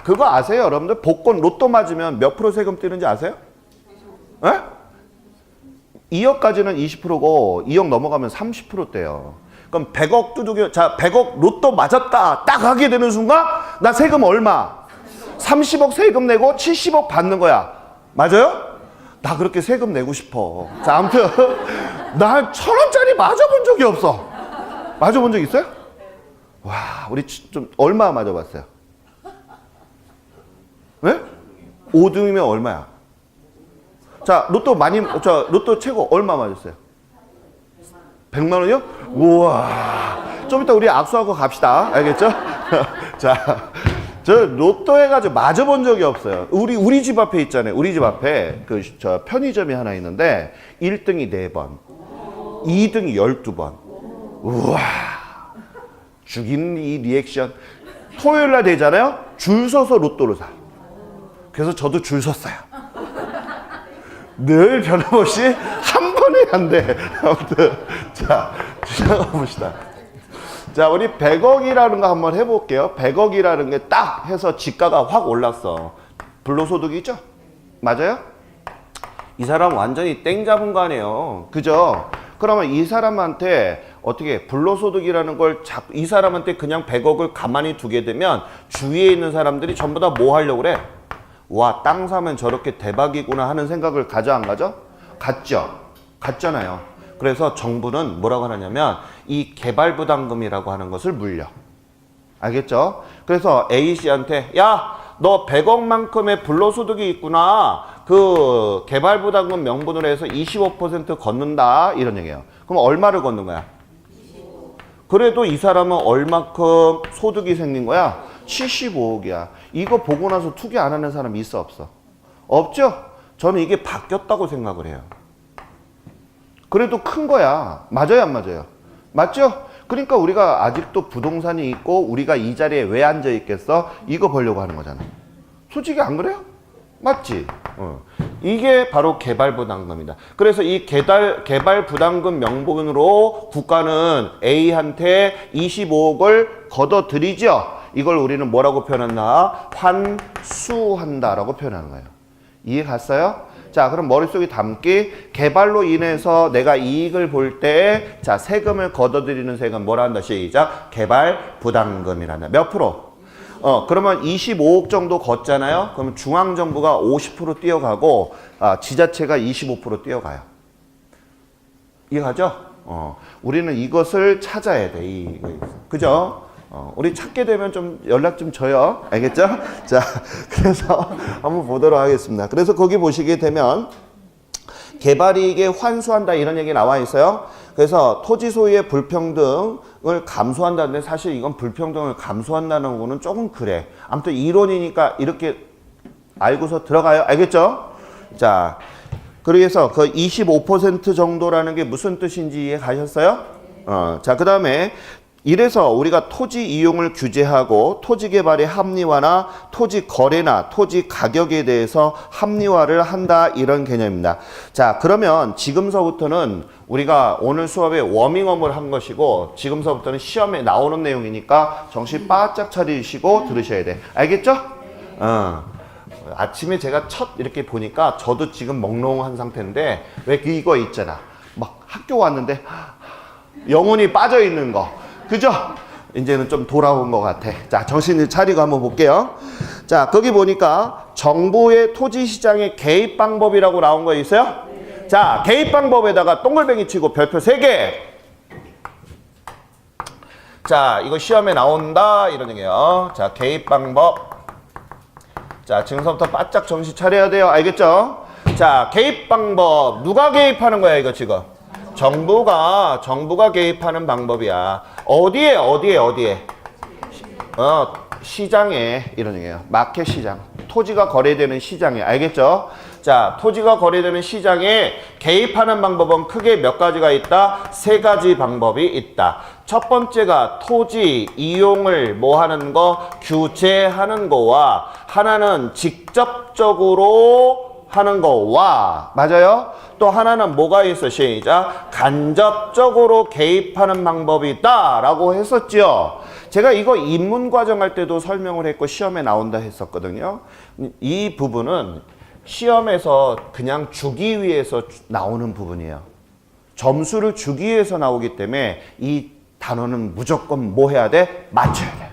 그거 아세요, 여러분들? 복권 로또 맞으면 몇 프로 세금 떼는지 아세요? 에? 2억까지는 20%고 2억 넘어가면 30% 떼요. 그럼 100억 두둑이, 자, 100억 로또 맞았다. 딱 하게 되는 순간 나 세금 얼마? 30억 세금 내고 70억 받는 거야. 맞아요? 나 그렇게 세금 내고 싶어. 자, 아무튼 나 1,000원짜리 맞아본 적이 없어. 맞아본 적 있어요? 와, 우리 좀 얼마 맞아봤어요? 네? 5등이면 얼마야? 자, 로또 많이, 로또 최고 얼마 맞았어요? 100만 원이요? 우와. 좀 이따 우리 악수하고 갑시다. 알겠죠? 자, 저 로또 해가지고 맞아본 적이 없어요. 우리 집 앞에 있잖아요. 우리 집 앞에 저 편의점이 하나 있는데 1등이 4번, 2등이 12번. 우와. 죽이는 이 리액션. 토요일 날 되잖아요. 줄 서서 로또를 사. 그래서 저도 줄 섰어요. 늘 변함없이 한 번에 안 돼. 아무튼 자, 시작해 봅시다. 자, 우리 100억이라는 거 한번 해볼게요. 100억이라는 게 딱 해서 지가가 확 올랐어. 불로소득이죠? 맞아요? 이 사람 완전히 땡 잡은 거 아니에요. 그죠? 그러면 이 사람한테 어떻게 불로소득이라는 걸 이 사람한테 그냥 100억을 가만히 두게 되면 주위에 있는 사람들이 전부 다 뭐 하려고 그래? 와, 땅 사면 저렇게 대박이구나 하는 생각을 가져 안 가져? 갔죠? 갔잖아요. 그래서 정부는 뭐라고 하냐면 이 개발부담금이라고 하는 것을 물려. 알겠죠? 그래서 A씨한테 야, 너 100억만큼의 불로소득이 있구나. 그 개발부담금 명분으로 해서 25% 걷는다. 이런 얘기예요. 그럼 얼마를 걷는 거야? 25. 그래도 이 사람은 얼마큼 소득이 생긴 거야? 75억이야. 이거 보고 나서 투기 안 하는 사람 있어, 없어? 없죠? 저는 이게 바뀌었다고 생각을 해요. 그래도 큰 거야. 맞아요, 안 맞아요? 맞죠? 그러니까 우리가 아직도 부동산이 있고 우리가 이 자리에 왜 앉아 있겠어? 이거 보려고 하는 거잖아. 솔직히 안 그래요? 맞지? 이게 바로 개발부담금이다. 그래서 이 개발부담금 명분으로 국가는 A한테 25억을 걷어들이죠. 이걸 우리는 뭐라고 표현한다? 환수한다라고 표현하는 거예요. 이해 갔어요? 자, 그럼 머릿속에 담기, 개발로 인해서 내가 이익을 볼 때, 자, 세금을 걷어들이는 세금 뭐라 한다? 시작. 개발부담금이란다. 몇 프로? 그러면 25억 정도 걷잖아요? 그러면 중앙정부가 50% 뛰어가고, 지자체가 25% 뛰어가요. 이해가죠? 우리는 이것을 찾아야 돼. 그죠? 우리 찾게 되면 좀 연락 좀 줘요. 알겠죠? 자, 그래서 한번 보도록 하겠습니다. 그래서 거기 보시게 되면 개발이익에 환수한다 이런 얘기 나와 있어요. 그래서 토지 소유의 불평등을 감소한다는데 사실 이건 불평등을 감소한다는 거는 조금 그래. 아무튼 이론이니까 이렇게 알고서 들어가요. 알겠죠? 자, 그래서 그 25% 정도라는 게 무슨 뜻인지 이해 가셨어요? 자, 그 다음에 이래서 우리가 토지 이용을 규제하고 토지 개발의 합리화나 토지 거래나 토지 가격에 대해서 합리화를 한다 이런 개념입니다. 자, 그러면 지금서부터는 우리가 오늘 수업에 워밍업을 한 것이고 지금서부터는 시험에 나오는 내용이니까 정신 바짝 차리시고 들으셔야 돼. 알겠죠? 아침에 제가 첫 이렇게 보니까 저도 지금 멍롱한 상태인데 왜 이거 있잖아. 막 학교 왔는데 영혼이 빠져 있는 거. 그죠? 이제는 좀 돌아온 것 같아. 자, 정신을 차리고 한번 볼게요. 자, 거기 보니까 정부의 토지시장의 개입 방법이라고 나온 거 있어요? 자, 개입 방법에다가 동글뱅이 치고 별표 3개. 자, 이거 시험에 나온다 이런 얘기예요. 자, 개입 방법. 자, 지금부터 바짝 정신 차려야 돼요. 알겠죠? 자, 개입 방법. 누가 개입하는 거야 이거 지금? 정부가 개입하는 방법이야. 어디에? 시장에 이런 얘기예요. 마켓 시장. 토지가 거래되는 시장에, 알겠죠? 자, 토지가 거래되는 시장에 개입하는 방법은 크게 몇 가지가 있다? 세 가지 방법이 있다. 첫 번째가 토지 이용을 뭐 하는 거? 규제하는 거와, 하나는 직접적으로 하는 거와, 맞아요? 또 하나는 뭐가 있어? 시작. 간접적으로 개입하는 방법이 있다 라고 했었죠. 제가 이거 입문 과정 할 때도 설명을 했고 시험에 나온다 했었거든요. 이 부분은 시험에서 그냥 주기 위해서 나오는 부분이에요. 점수를 주기 위해서 나오기 때문에 이 단어는 무조건 뭐 해야 돼? 맞춰야 돼.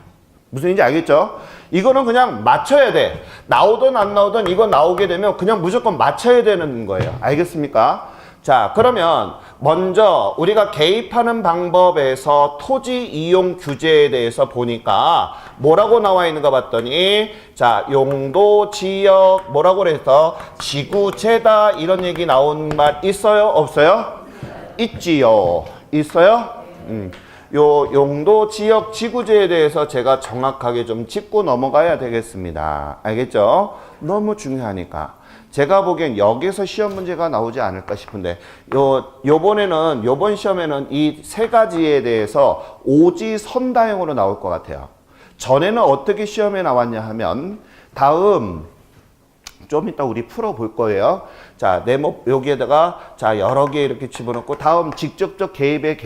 무슨 얘기인지 알겠죠? 이거는 그냥 맞춰야 돼. 나오든 안 나오든 이거 나오게 되면 그냥 무조건 맞춰야 되는 거예요. 알겠습니까? 자, 그러면 먼저 우리가 개입하는 방법에서 토지 이용 규제에 대해서 보니까 뭐라고 나와 있는가 봤더니, 자, 용도, 지역, 뭐라고 그래서 지구재다 이런 얘기 나온 말 있어요? 없어요? 있지요. 있어요? 요 용도, 지역, 지구재에 대해서 제가 정확하게 좀 짚고 넘어가야 되겠습니다. 알겠죠? 너무 중요하니까. 제가 보기엔 여기서 시험 문제가 나오지 않을까 싶은데, 요번 시험에는 이 세 가지에 대해서 오지선다형으로 나올 것 같아요. 전에는 어떻게 시험에 나왔냐 하면, 다음 좀 이따 우리 풀어볼 거예요. 자, 여기에다가 자 여러 개 이렇게 집어넣고 다음 직접적 개입에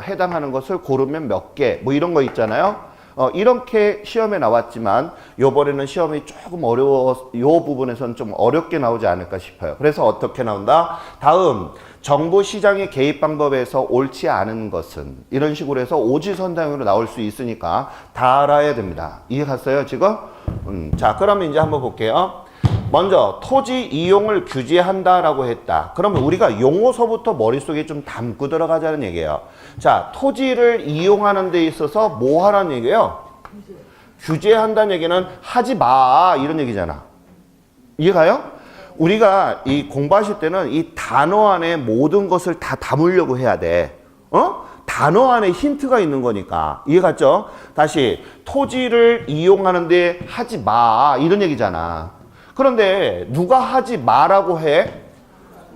해당하는 것을 고르면 몇 개, 뭐 이런 거 있잖아요. 이렇게 시험에 나왔지만 요번에는 시험이 조금 어려워, 요 부분에서는 좀 어렵게 나오지 않을까 싶어요. 그래서 어떻게 나온다? 다음 정부 시장의 개입 방법에서 옳지 않은 것은, 이런 식으로 해서 오지선다형으로 나올 수 있으니까 다 알아야 됩니다. 이해갔어요 지금? 자, 그러면 이제 한번 볼게요. 먼저 토지 이용을 규제한다라고 했다. 그러면 우리가 용어서부터 머릿속에 좀 담고 들어가자는 얘기예요. 자, 토지를 이용하는 데 있어서 뭐 하라는 얘기예요? 규제한다는 얘기는 하지 마 이런 얘기잖아. 이해가요? 우리가 이 공부하실 때는 이 단어 안에 모든 것을 다 담으려고 해야 돼. 단어 안에 힌트가 있는 거니까. 이해갔죠? 다시 토지를 이용하는데 하지 마 이런 얘기잖아. 그런데 누가 하지 마라고 해?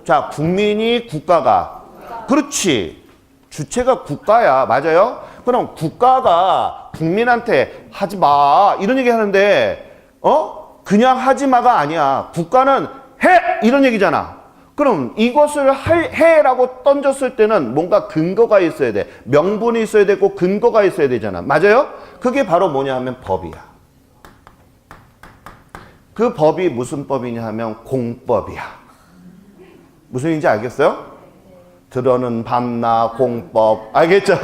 자, 국민이, 국가가. 그렇지. 주체가 국가야. 맞아요? 그럼 국가가 국민한테 하지 마 이런 얘기 하는데 그냥 하지 마가 아니야. 국가는 해 이런 얘기잖아. 그럼 이것을 해라고 던졌을 때는 뭔가 근거가 있어야 돼. 명분이 있어야 되고 근거가 있어야 되잖아. 맞아요? 그게 바로 뭐냐 하면 법이야. 그 법이 무슨 법이냐 하면 공법이야. 무슨 얘기인지 알겠어요? 들어는 밤나 공법. 알겠죠?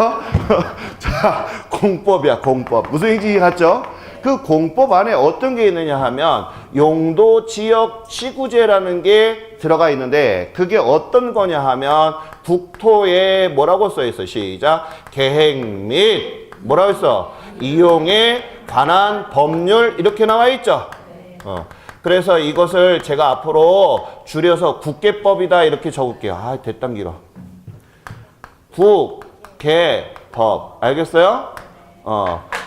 자, 공법이야, 공법. 무슨 얘기인지 이해갔죠? 그 공법 안에 어떤 게 있느냐 하면 용도, 지역, 지구재라는 게 들어가 있는데, 그게 어떤 거냐 하면 국토에 뭐라고 써 있어? 시작. 계획 및 뭐라고 했어? 이용에 관한 법률 이렇게 나와 있죠? 그래서 이것을 제가 앞으로 줄여서 국계법이다 이렇게 적을게요. 아, 됐단 길어. 국계법. 알겠어요?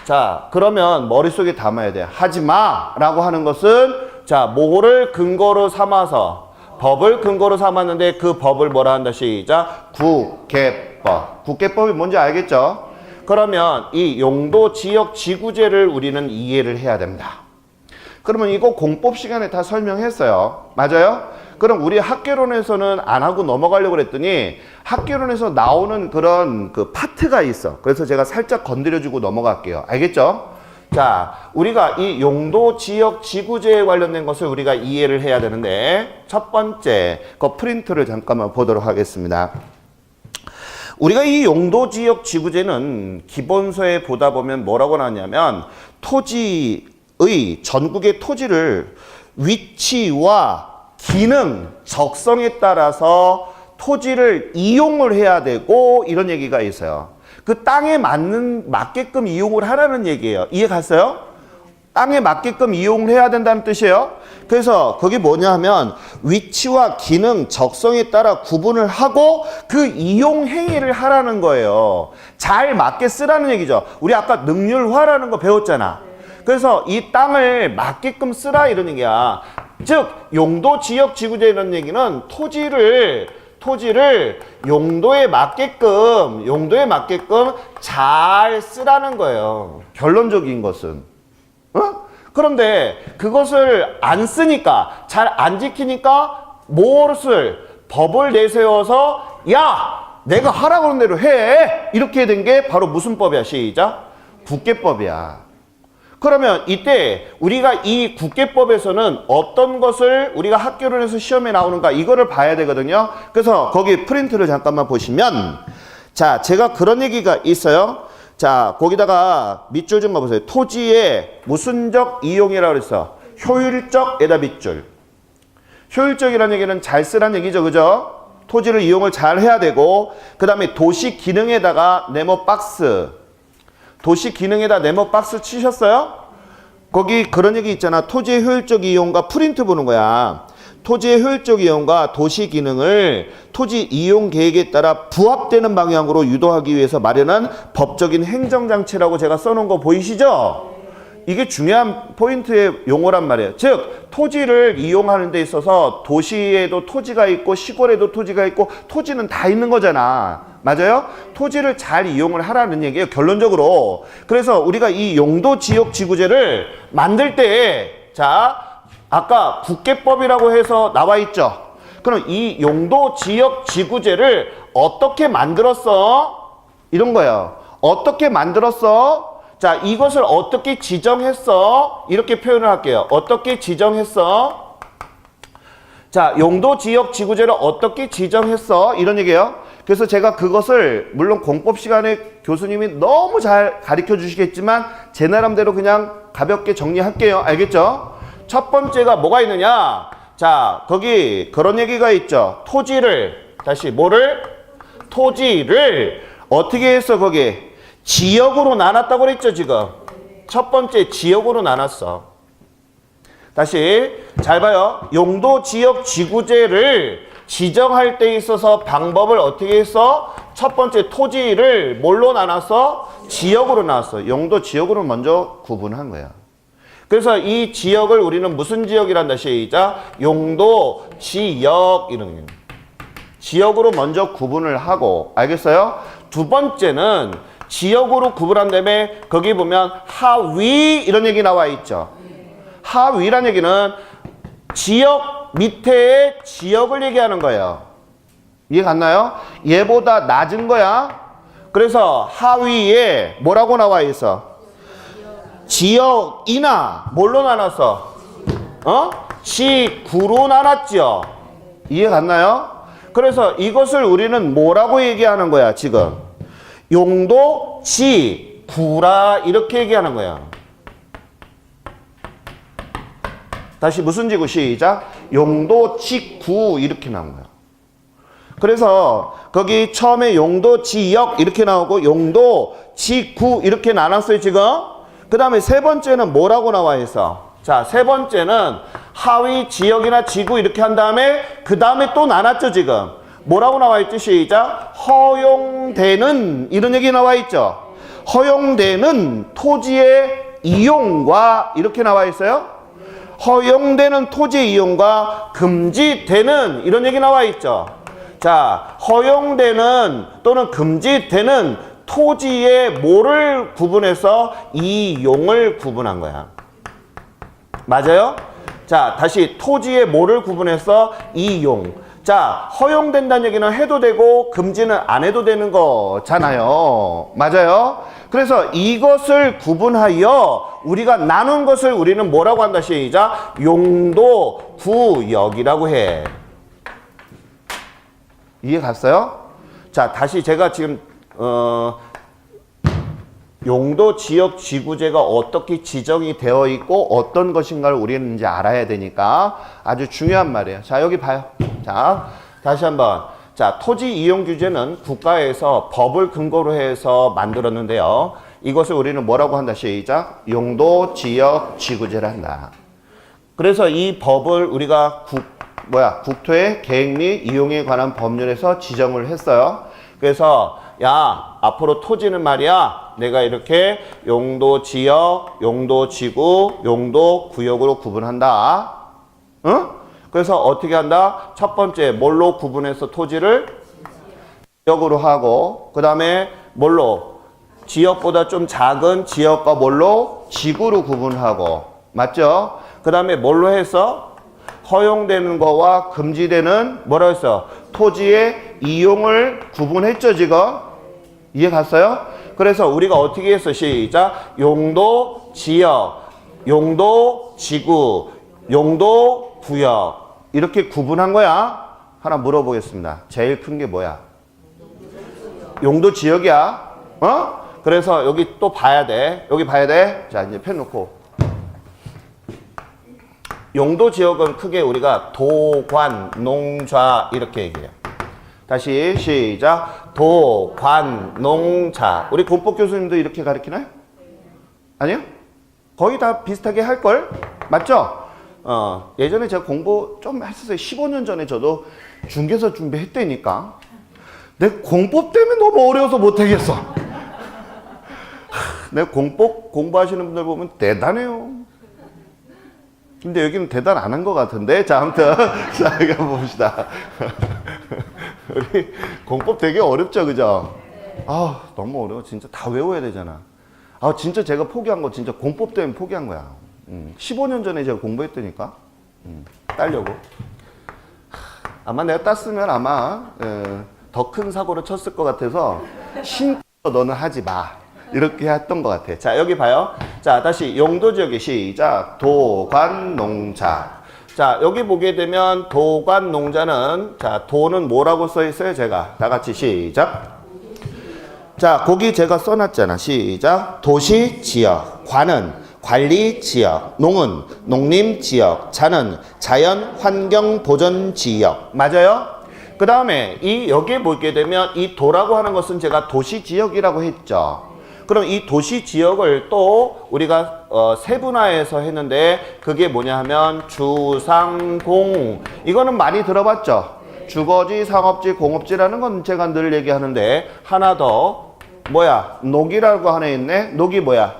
자, 그러면 머릿속에 담아야 돼. 하지 마! 라고 하는 것은, 자, 뭐를 근거로 삼아서, 법을 근거로 삼았는데 그 법을 뭐라 한다? 시작. 국계법. 국계법이 뭔지 알겠죠? 그러면 이 용도, 지역, 지구재를 우리는 이해를 해야 됩니다. 그러면 이거 공법 시간에 다 설명했어요. 맞아요? 그럼 우리 학개론에서는 안 하고 넘어가려고 그랬더니 학개론에서 나오는 그런 그 파트가 있어. 그래서 제가 살짝 건드려주고 넘어갈게요. 알겠죠? 자, 우리가 이 용도, 지역, 지구재에 관련된 것을 우리가 이해를 해야 되는데, 첫 번째 그 프린트를 잠깐만 보도록 하겠습니다. 우리가 이 용도, 지역, 지구재는 기본서에 보다 보면 뭐라고 나왔냐면 토지의 전국의 토지를 위치와 기능, 적성에 따라서 토지를 이용을 해야 되고 이런 얘기가 있어요. 그 땅에 맞게끔 이용을 하라는 얘기예요. 이해 갔어요? 땅에 맞게끔 이용을 해야 된다는 뜻이에요. 그래서 그게 뭐냐 하면 위치와 기능, 적성에 따라 구분을 하고 그 이용 행위를 하라는 거예요. 잘 맞게 쓰라는 얘기죠. 우리 아까 능률화라는 거 배웠잖아. 그래서 이 땅을 맞게끔 쓰라 이런 얘기야. 즉 용도 지역 지구제 이런 얘기는 토지를 용도에 맞게끔 잘 쓰라는 거예요. 결론적인 것은. 그런데 그것을 안 쓰니까, 잘 안 지키니까 무엇을 법을 내세워서 야 내가 하라고 하는 대로 해 이렇게 된 게 바로 무슨 법이야? 시작. 국계법이야. 그러면 이때 우리가 이 국계법에서는 어떤 것을 우리가 학교론에서 시험에 나오는가 이거를 봐야 되거든요. 그래서 거기 프린트를 잠깐만 보시면, 자 제가 그런 얘기가 있어요. 자 거기다가 밑줄 좀 봐보세요. 토지의 무슨적 이용이라고 그랬어. 효율적에다 밑줄. 효율적이라는 얘기는 잘 쓰라는 얘기죠. 그죠? 토지를 이용을 잘 해야 되고, 그 다음에 도시 기능에다가 네모 박스. 도시 기능에다 네모 박스 치셨어요? 거기 그런 얘기 있잖아. 토지의 효율적 이용과 프린트 보는 거야. 토지의 효율적 이용과 도시 기능을 토지 이용 계획에 따라 부합되는 방향으로 유도하기 위해서 마련한 법적인 행정장치라고 제가 써놓은 거 보이시죠? 이게 중요한 포인트의 용어란 말이에요. 즉 토지를 이용하는 데 있어서 도시에도 토지가 있고 시골에도 토지가 있고 토지는 다 있는 거잖아. 맞아요? 토지를 잘 이용을 하라는 얘기예요. 결론적으로. 그래서 우리가 이 용도지역지구제를 만들 때, 자 아까 국계법이라고 해서 나와 있죠. 그럼 이 용도지역지구제를 어떻게 만들었어? 이런 거예요. 어떻게 만들었어? 자, 이것을 어떻게 지정했어? 이렇게 표현을 할게요. 어떻게 지정했어? 자, 용도지역지구제를 어떻게 지정했어? 이런 얘기예요. 그래서 제가 그것을 물론 공법 시간에 교수님이 너무 잘 가르쳐 주시겠지만 제 나름대로 그냥 가볍게 정리할게요. 알겠죠? 첫 번째가 뭐가 있느냐? 자, 거기 그런 얘기가 있죠. 토지를, 다시 뭐를? 토지를 어떻게 했어, 거기? 지역으로 나눴다고 그랬죠, 지금. 첫 번째 지역으로 나눴어. 다시 잘 봐요. 용도지역지구제를 지정할 때 있어서 방법을 어떻게 했어? 첫 번째 토지를 뭘로 나눴어? 지역으로 나눴어. 용도 지역으로 먼저 구분한 거야. 그래서 이 지역을 우리는 무슨 지역이란다? 시작. 용도 지역 이런 게. 지역으로 먼저 구분을 하고, 알겠어요? 두 번째는 지역으로 구분한 다음에 거기 보면 하위 이런 얘기 나와 있죠. 하위란 얘기는 지역 밑에 지역을 얘기하는 거예요. 이해 갔나요? 얘보다 낮은 거야. 그래서 하위에 뭐라고 나와 있어? 지역이나 뭘로 나눴어? 지구로 나눴죠. 이해 갔나요? 그래서 이것을 우리는 뭐라고 얘기하는 거야 지금? 용도 지구라 이렇게 얘기하는 거야. 다시 무슨 지구? 시작. 용도 지구 이렇게 나온 거야. 그래서 거기 처음에 용도 지역 이렇게 나오고 용도 지구 이렇게 나눴어요 지금. 그 다음에 세 번째는 뭐라고 나와 있어? 자, 세 번째는 하위 지역이나 지구 이렇게 한 다음에 그 다음에 또 나눴죠 지금. 뭐라고 나와 있지? 시작. 허용되는 이런 얘기 나와 있죠. 허용되는 토지의 이용과 이렇게 나와 있어요. 허용되는 토지 이용과 금지되는 이런 얘기 나와 있죠. 자, 허용되는 또는 금지되는 토지의 뭐를 구분해서 이용을 구분한 거야. 맞아요? 자, 다시 토지의 뭐를 구분해서 이용. 자, 허용된다는 얘기는 해도 되고 금지는 안 해도 되는 거잖아요. 맞아요? 그래서 이것을 구분하여 우리가 나눈 것을 우리는 뭐라고 한다? 시작. 용도 구역이라고 해. 이해 갔어요? 자, 다시 제가 지금 용도 지역 지구제가 어떻게 지정이 되어 있고 어떤 것인가를 우리는 이제 알아야 되니까 아주 중요한 말이에요. 자, 여기 봐요. 자, 다시 한번. 자, 토지 이용 규제는 국가에서 법을 근거로 해서 만들었는데요. 이것을 우리는 뭐라고 한다? 시작. 용도 지역 지구제를 한다. 그래서 이 법을 우리가 국토의 계획 및 이용에 관한 법률에서 지정을 했어요. 그래서 야, 앞으로 토지는 말이야. 내가 이렇게 용도 지역, 용도 지구, 용도 구역으로 구분한다. 응? 그래서 어떻게 한다? 첫 번째 뭘로 구분해서 토지를 지역으로 하고, 그 다음에 뭘로? 지역보다 좀 작은 지역과 뭘로? 지구로 구분하고. 맞죠? 그 다음에 뭘로 해서? 허용되는 거와 금지되는 뭐라고 했어? 토지의 이용을 구분했죠, 지금? 이해 갔어요? 그래서 우리가 어떻게 했어? 시작. 용도 지역, 용도 지구, 용도 구역. 이렇게 구분한 거야. 하나 물어보겠습니다. 제일 큰 게 뭐야? 용도 지역이야. 어? 그래서 여기 또 봐야 돼. 여기 봐야 돼. 자, 이제 펜 놓고. 용도 지역은 크게 우리가 도, 관, 농, 좌 이렇게 얘기해요. 다시 시작. 도, 관, 농, 자. 우리 공법 교수님도 이렇게 가르치나요? 아니요? 거의 다 비슷하게 할걸? 맞죠? 예전에 제가 공부 좀 했었어요. 15년 전에 저도 중개사 준비했다니까. 내 공법 때문에 너무 어려워서 못하겠어. 내 공법 공부하시는 분들 보면 대단해요. 근데 여기는 대단 안 한 것 같은데. 자, 아무튼 자, 이거 봅시다. 우리 공법 되게 어렵죠, 그죠? 아, 너무 어려워. 진짜 다 외워야 되잖아. 아, 진짜 제가 포기한 거 진짜 공법 때문에 포기한 거야. 15년 전에 제가 공부했다니까. 따려고. 아마 내가 땄으면 아마 더 큰 사고를 쳤을 것 같아서 신고 너는 하지 마. 이렇게 했던 것 같아. 자, 여기 봐요. 자, 다시 용도 지역의 시작. 도, 관, 농, 자. 자, 여기 보게 되면 도, 관, 농자는 자, 도는 뭐라고 써 있어요? 제가 다 같이 시작. 자, 거기 제가 써놨잖아. 시작. 도시 지역, 관은 관리 지역, 농은 농림 지역, 자는 자연 환경 보전 지역. 맞아요? 그 다음에 이 여기에 보게 되면 이 도라고 하는 것은 제가 도시 지역이라고 했죠. 그럼 이 도시 지역을 또 우리가 세분화해서 했는데 그게 뭐냐 하면 주상공. 이거는 많이 들어봤죠? 주거지, 상업지, 공업지라는 건 제가 늘 얘기하는데 하나 더 뭐야? 녹이라고 하나 있네. 녹이 뭐야?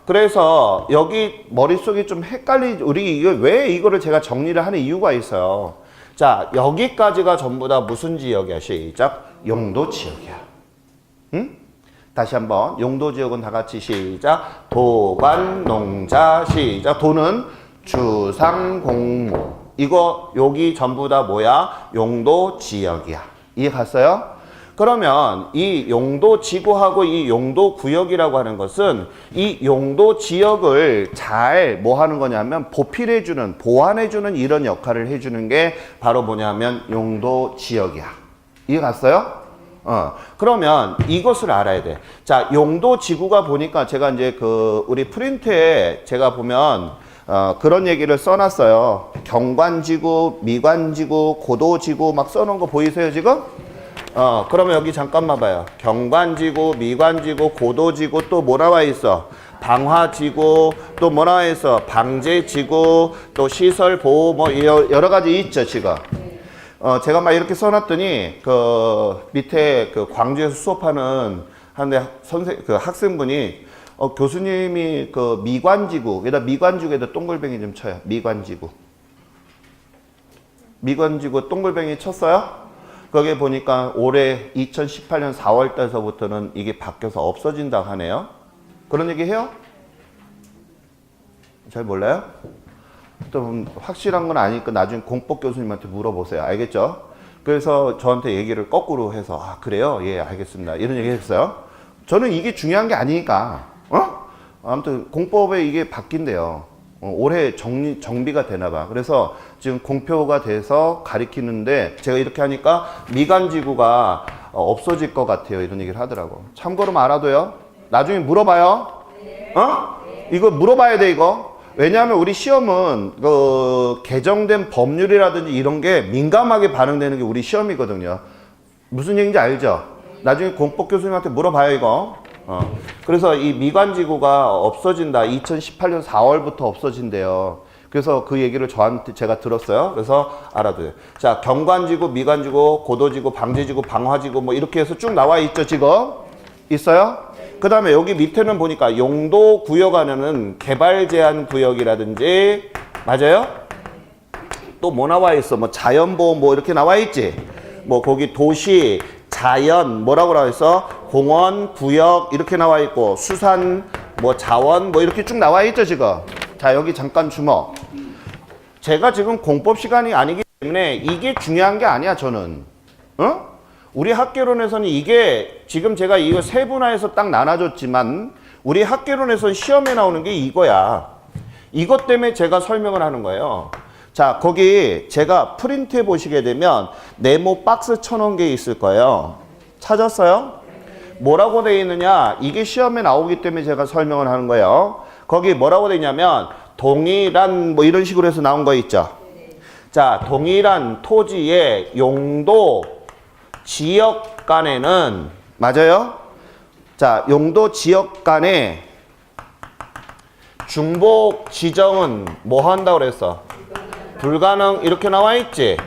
그래서 여기 머릿속이 좀 헷갈리지. 우리 이거 왜 이거를 제가 정리를 하는 이유가 있어요. 자, 여기까지가 전부 다 무슨 지역이야? 시작. 용도 지역이야. 응? 다시 한번 용도 지역은 다 같이 시작. 도관 농자 시작. 도는 주상공무. 이거 여기 전부 다 뭐야? 용도 지역이야. 이해 갔어요? 그러면 이 용도 지구하고 이 용도 구역이라고 하는 것은 이 용도 지역을 잘 뭐 하는 거냐면 보필해주는, 보완해주는 이런 역할을 해주는 게 바로 뭐냐면 용도 지역이야. 이해 갔어요? 그러면 이것을 알아야 돼. 자, 용도 지구가 보니까 제가 이제 우리 프린트에 제가 보면 그런 얘기를 써놨어요. 경관지구, 미관지구, 고도지구 막 써놓은 거 보이세요, 지금? 그러면 여기 잠깐만 봐요. 경관지구, 미관지구, 고도지구 또 뭐 나와 있어? 방화지구, 또 뭐 나와 있어? 방제지구, 또 시설보호 뭐 여러 가지 있죠, 지금. 제가 막 이렇게 써놨더니 밑에 광주에서 수업하는 한데 학생분이 교수님이 미관지구, 여기다 미관지구에다 동글뱅이 좀 쳐요. 미관지구 동글뱅이 쳤어요? 거기에 보니까 올해 2018년 4월 달서부터는 이게 바뀌어서 없어진다고 하네요. 그런 얘기 해요? 잘 몰라요? 또 확실한 건 아니니까 나중에 공법 교수님한테 물어보세요. 알겠죠? 그래서 저한테 얘기를 거꾸로 해서 아 그래요? 예 알겠습니다. 이런 얘기 했어요. 저는 이게 중요한 게 아니니까 아무튼 공법에 이게 바뀐대요. 올해 정비가 되나 봐. 그래서 지금 공표가 돼서 가리키는데 제가 이렇게 하니까 미관지구가 없어질 것 같아요. 이런 얘기를 하더라고. 참고로만 알아둬요. 나중에 물어봐요. 이거 물어봐야 돼 이거. 왜냐하면 우리 시험은 개정된 법률이라든지 이런 게 민감하게 반응되는 게 우리 시험이거든요. 무슨 얘기인지 알죠? 나중에 공법 교수님한테 물어봐요 이거. 그래서 이 미관지구가 없어진다. 2018년 4월부터 없어진대요. 그래서 그 얘기를 저한테 제가 들었어요. 그래서 알아둬요. 자, 경관지구, 미관지구, 고도지구, 방제지구, 방화지구 뭐 이렇게 해서 쭉 나와 있죠 지금. 있어요? 그 다음에 여기 밑에는 보니까 용도 구역 안에는 개발 제한 구역이라든지, 맞아요? 또 뭐 나와 있어? 뭐 자연보호 뭐 이렇게 나와 있지? 뭐 거기 도시, 자연, 뭐라고 나와 있어? 공원, 구역 이렇게 나와 있고, 수산, 뭐 자원 뭐 이렇게 쭉 나와 있죠 지금. 자, 여기 잠깐 주목. 제가 지금 공법 시간이 아니기 때문에 이게 중요한 게 아니야 저는. 어? 우리 학개론에서는 이게 지금 제가 이거 세분화해서 딱 나눠줬지만 우리 학개론에서는 시험에 나오는 게 이거야. 이것 때문에 제가 설명을 하는 거예요. 자, 거기 제가 프린트해 보시게 되면 네모 박스 쳐놓은 게 있을 거예요. 찾았어요? 뭐라고 돼 있느냐? 이게 시험에 나오기 때문에 제가 설명을 하는 거예요. 거기 뭐라고 돼 있냐면 동일한 뭐 이런 식으로 해서 나온 거 있죠. 자, 동일한 토지의 용도 지역 간에는, 맞아요? 자, 용도 지역 간에 중복 지정은 뭐 한다고 그랬어? 불가능 이렇게 나와 있지?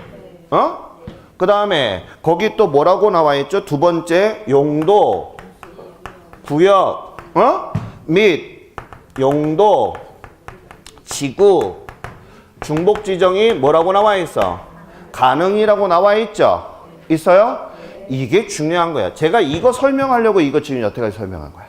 어? 그 다음에 거기 또 뭐라고 나와 있죠? 두 번째 용도 구역 및 용도 지구 중복 지정이 뭐라고 나와 있어? 가능이라고 나와 있죠? 있어요? 이게 중요한 거야. 제가 이거 설명하려고 이거 지금 여태까지 설명한 거야.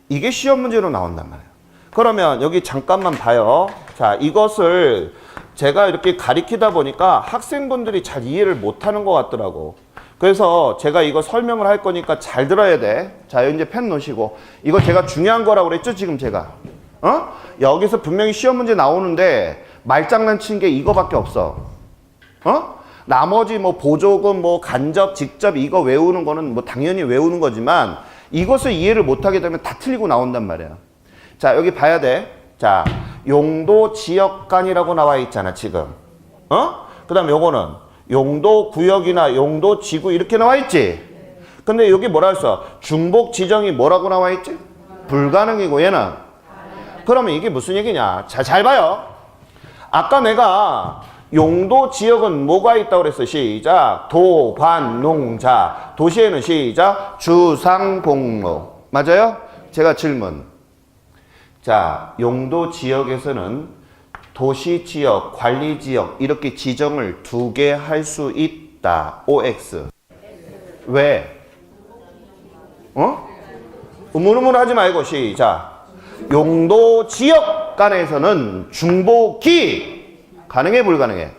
이게 시험 문제로 나온단 말이에요. 그러면 여기 잠깐만 봐요. 자, 이것을 제가 이렇게 가리키다 보니까 학생분들이 잘 이해를 못하는 것 같더라고. 그래서 제가 이거 설명을 할 거니까 잘 들어야 돼. 자, 여기 이제 펜 놓으시고. 이거 제가 중요한 거라고 그랬죠, 지금 제가. 여기서 분명히 시험 문제 나오는데 말장난 친 게 이거밖에 없어. 나머지 뭐 보조금, 뭐 간접, 직접 이거 외우는 거는 뭐 당연히 외우는 거지만 이것을 이해를 못하게 되면 다 틀리고 나온단 말이야. 자, 여기 봐야 돼. 자, 용도 지역간이라고 나와 있잖아, 지금. 그 다음에 요거는 용도 구역이나 용도 지구 이렇게 나와 있지? 근데 여기 뭐라 했어? 중복 지정이 뭐라고 나와 있지? 불가능이고 얘는? 그러면 이게 무슨 얘기냐? 잘 봐요. 아까 내가 용도 지역은 뭐가 있다고 그랬어? 시작. 도, 관, 농, 자. 도시에는 시작. 주상, 공로. 맞아요? 제가 질문. 자, 용도 지역에서는 도시 지역, 관리 지역 이렇게 지정을 2개 할 수 있다. OX. 왜? 우물우물 하지 말고 시작. 용도 지역 간에서는 중복이 가능해, 불가능해?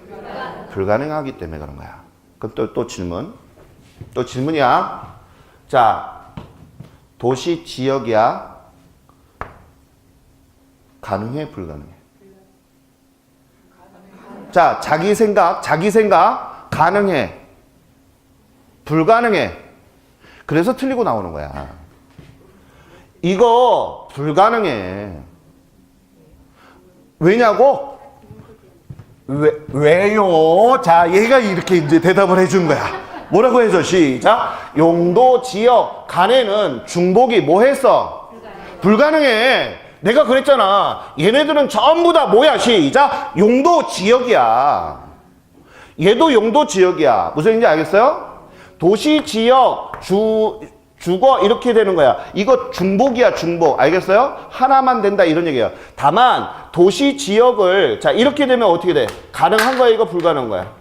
불가능하기 때문에 그런 거야. 그럼 또 질문. 또 질문이야. 자, 도시 지역이야. 가능해, 불가능해? 자, 자기 생각 가능해, 불가능해. 그래서 틀리고 나오는 거야. 이거 불가능해. 왜냐고? 왜요? 자, 얘가 이렇게 이제 대답을 해준 거야. 뭐라고 해줘? 시작. 용도 지역 간에는 중복이 뭐 했어? 불가능해. 내가 그랬잖아. 얘네들은 전부 다 뭐야? 시작. 용도 지역이야. 얘도 용도 지역이야. 무슨 얘기인지 알겠어요? 도시 지역 주거 이렇게 되는 거야. 이거 중복이야, 중복. 알겠어요? 하나만 된다 이런 얘기예요. 다만 도시 지역을 자 이렇게 되면 어떻게 돼? 가능한 거야, 이거 불가능한 거야?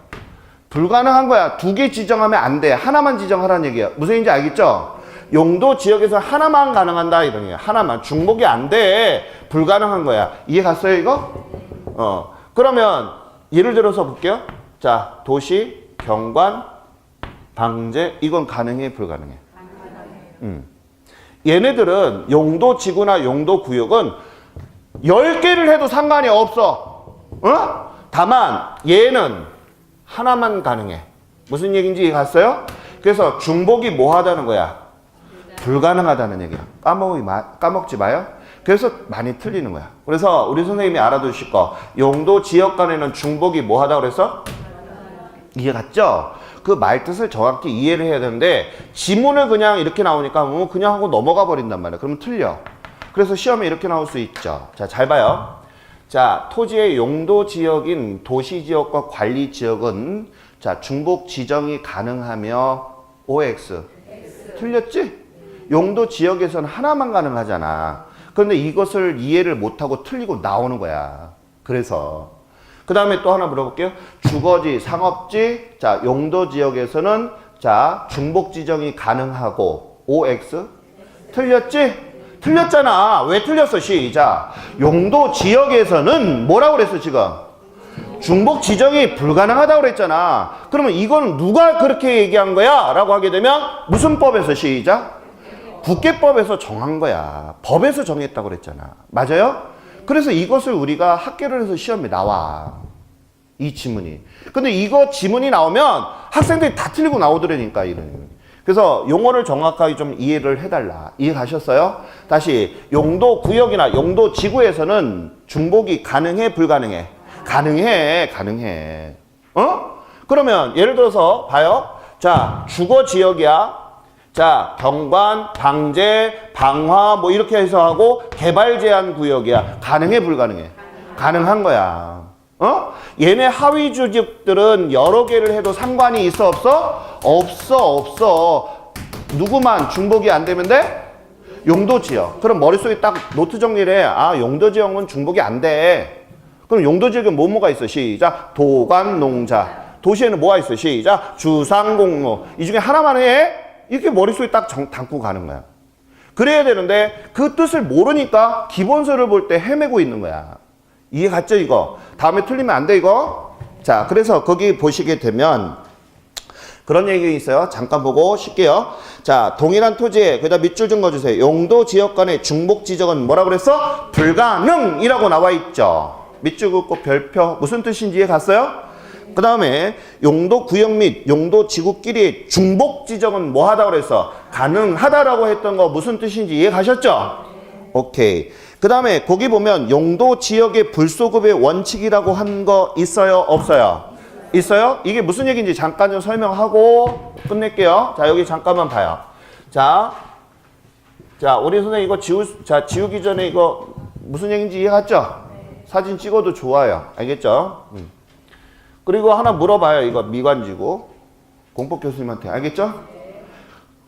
불가능한 거야. 2개 지정하면 안 돼. 하나만 지정하라는 얘기야. 무슨 얘기인지 알겠죠? 용도 지역에서 하나만 가능한다 이런 얘기야. 하나만. 중복이 안 돼. 불가능한 거야. 이해 갔어요, 이거? 그러면 예를 들어서 볼게요. 자, 도시, 경관, 방제 이건 가능해, 불가능해? 얘네들은 용도 지구나 용도 구역은 10개를 해도 상관이 없어. 다만 얘는 하나만 가능해. 무슨 얘기인지 이해 갔어요? 그래서 중복이 뭐 하다는 거야? 불가능하다는 얘기야. 까먹지 마요. 그래서 많이 틀리는 거야. 그래서 우리 선생님이 알아두실 거. 용도 지역 간에는 중복이 뭐 하다고 그랬어? 이해 갔죠? 그 말뜻을 정확히 이해를 해야 되는데 지문을 그냥 이렇게 나오니까 그냥 하고 넘어가 버린단 말이야. 그러면 틀려. 그래서 시험에 이렇게 나올 수 있죠. 자, 잘 봐요. 자, 토지의 용도 지역인 도시 지역과 관리 지역은 자, 중복 지정이 가능하며 OX. 틀렸지? 용도 지역에서는 하나만 가능하잖아. 그런데 이것을 이해를 못하고 틀리고 나오는 거야. 그래서 그 다음에 또 하나 물어볼게요. 주거지, 상업지, 자 용도 지역에서는 자 중복 지정이 가능하고 OX 틀렸지? 틀렸잖아. 왜 틀렸어? 시작. 용도 지역에서는 뭐라고 그랬어 지금? 중복 지정이 불가능하다고 그랬잖아. 그러면 이건 누가 그렇게 얘기한 거야? 라고 하게 되면 무슨 법에서 시작? 국계법에서 정한 거야. 법에서 정했다고 그랬잖아. 맞아요? 그래서 이것을 우리가 학계를 해서 시험에 나와. 이 지문이. 근데 이거 지문이 나오면 학생들이 다 틀리고 나오더라니까 이런. 그래서 용어를 정확하게 좀 이해를 해달라. 이해 가셨어요? 다시 용도 구역이나 용도 지구에서는 중복이 가능해 불가능해? 가능해. 어? 그러면 예를 들어서 봐요. 자 주거 지역이야. 자 경관, 방제, 방화 뭐 이렇게 해서 하고 개발 제한 구역이야. 가능해 불가능해? 가능한 거야. 어? 얘네 하위 주택들은 여러 개를 해도 상관이 있어 없어? 없어. 누구만 중복이 안 되면 돼? 용도 지역. 그럼 머릿속에 딱 노트 정리를 해. 아 용도 지역은 중복이 안 돼. 그럼 용도 지역에 뭐가 있어? 시작. 도관, 농자. 도시에는 뭐가 있어? 시작. 주상, 공로. 이 중에 하나만 해. 이렇게 머릿속에 딱 담고 가는 거야. 그래야 되는데 그 뜻을 모르니까 기본서를 볼 때 헤매고 있는 거야. 이해 갔죠 이거? 다음에 틀리면 안 돼 이거? 자 그래서 거기 보시게 되면 그런 얘기 있어요. 잠깐 보고 쉴게요. 자 동일한 토지에 거기다 밑줄 좀 그어주세요. 용도 지역 간의 중복 지정은 뭐라 그랬어? 불가능이라고 나와 있죠. 밑줄 긋고 별표 무슨 뜻인지 이해 갔어요? 그 다음에 용도 구역 및 용도 지구끼리 중복 지정은 뭐 하다고 그랬어? 가능하다라고 했던 거 무슨 뜻인지 이해 가셨죠? 오케이. 그 다음에 거기 보면 용도 지역의 불소급의 원칙이라고 한 거 있어요? 없어요? 있어요? 이게 무슨 얘기인지 잠깐 좀 설명하고 끝낼게요. 자 여기 잠깐만 봐요. 자 우리 선생님 이거 지우기 전에 이거 무슨 얘기인지 이해 갔죠? 사진 찍어도 좋아요. 알겠죠? 그리고 하나 물어봐요. 이거 미관지구 공법 교수님한테. 알겠죠?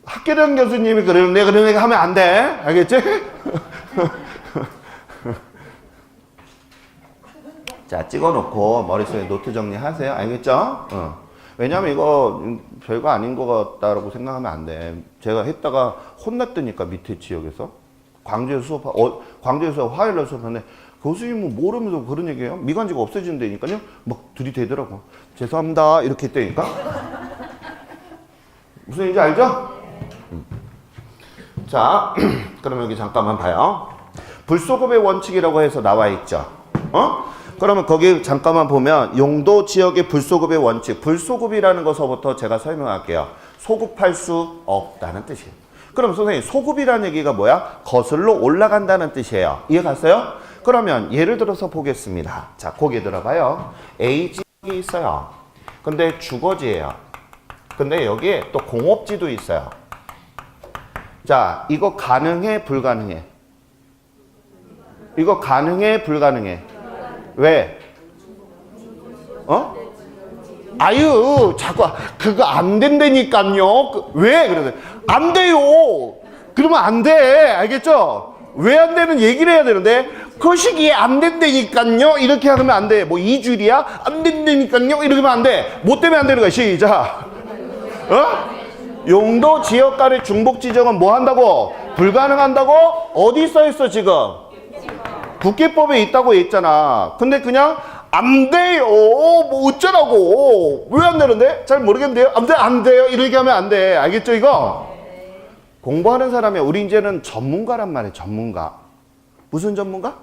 학계련 교수님이 그러는데 그런 얘기 하면 안 돼. 알겠지? 자 찍어놓고 머릿속에 노트 정리하세요. 알겠죠? 왜냐면 이거 별거 아닌 것 같다라고 생각하면 안 돼. 제가 했다가 혼났다니까 밑에 지역에서. 광주에서 화요일날 수업하는데 교수님은 모르면서 그런 얘기해요. 미관지가 없어진다니까요. 막 들이대더라고. 죄송합니다. 이렇게 했다니까. 무슨 얘기인지 알죠? 자, 그럼 여기 잠깐만 봐요. 불소급의 원칙이라고 해서 나와 있죠. 그러면 거기 잠깐만 보면 용도 지역의 불소급의 원칙. 불소급이라는 것서부터 제가 설명할게요. 소급할 수 없다는 뜻이에요. 그럼 선생님 소급이라는 얘기가 뭐야? 거슬러 올라간다는 뜻이에요. 이해 갔어요? 그러면 예를 들어서 보겠습니다. 자, 거기 들어봐요. A 지역이 있어요. 근데 주거지예요. 근데 여기에 또 공업지도 있어요. 자, 이거 가능해, 불가능해? 이거 가능해, 불가능해? 왜? 아유, 자꾸 그거 안 된다니까요. 왜? 그러세요. 안 돼요. 그러면 안 돼. 알겠죠? 왜 안 되는 얘기를 해야 되는데 그 시기에 안 된다니까요. 이렇게 하면 안 돼. 뭐 2줄이야? 안 된다니까요. 이렇게 하면 안 돼. 뭐 때문에 안 되는 거야? 시작. 용도 지역 간의 중복 지정은 뭐 한다고? 불가능한다고? 어디 써 있어 지금? 국계법에 있다고 했잖아. 근데 그냥 안 돼요. 뭐 어쩌라고. 왜 안 되는데? 잘 모르겠는데요. 안 돼요. 이렇게 하면 안 돼. 알겠죠 이거? 공부하는 사람이 우리 이제는 전문가란 말이에요. 전문가. 무슨 전문가?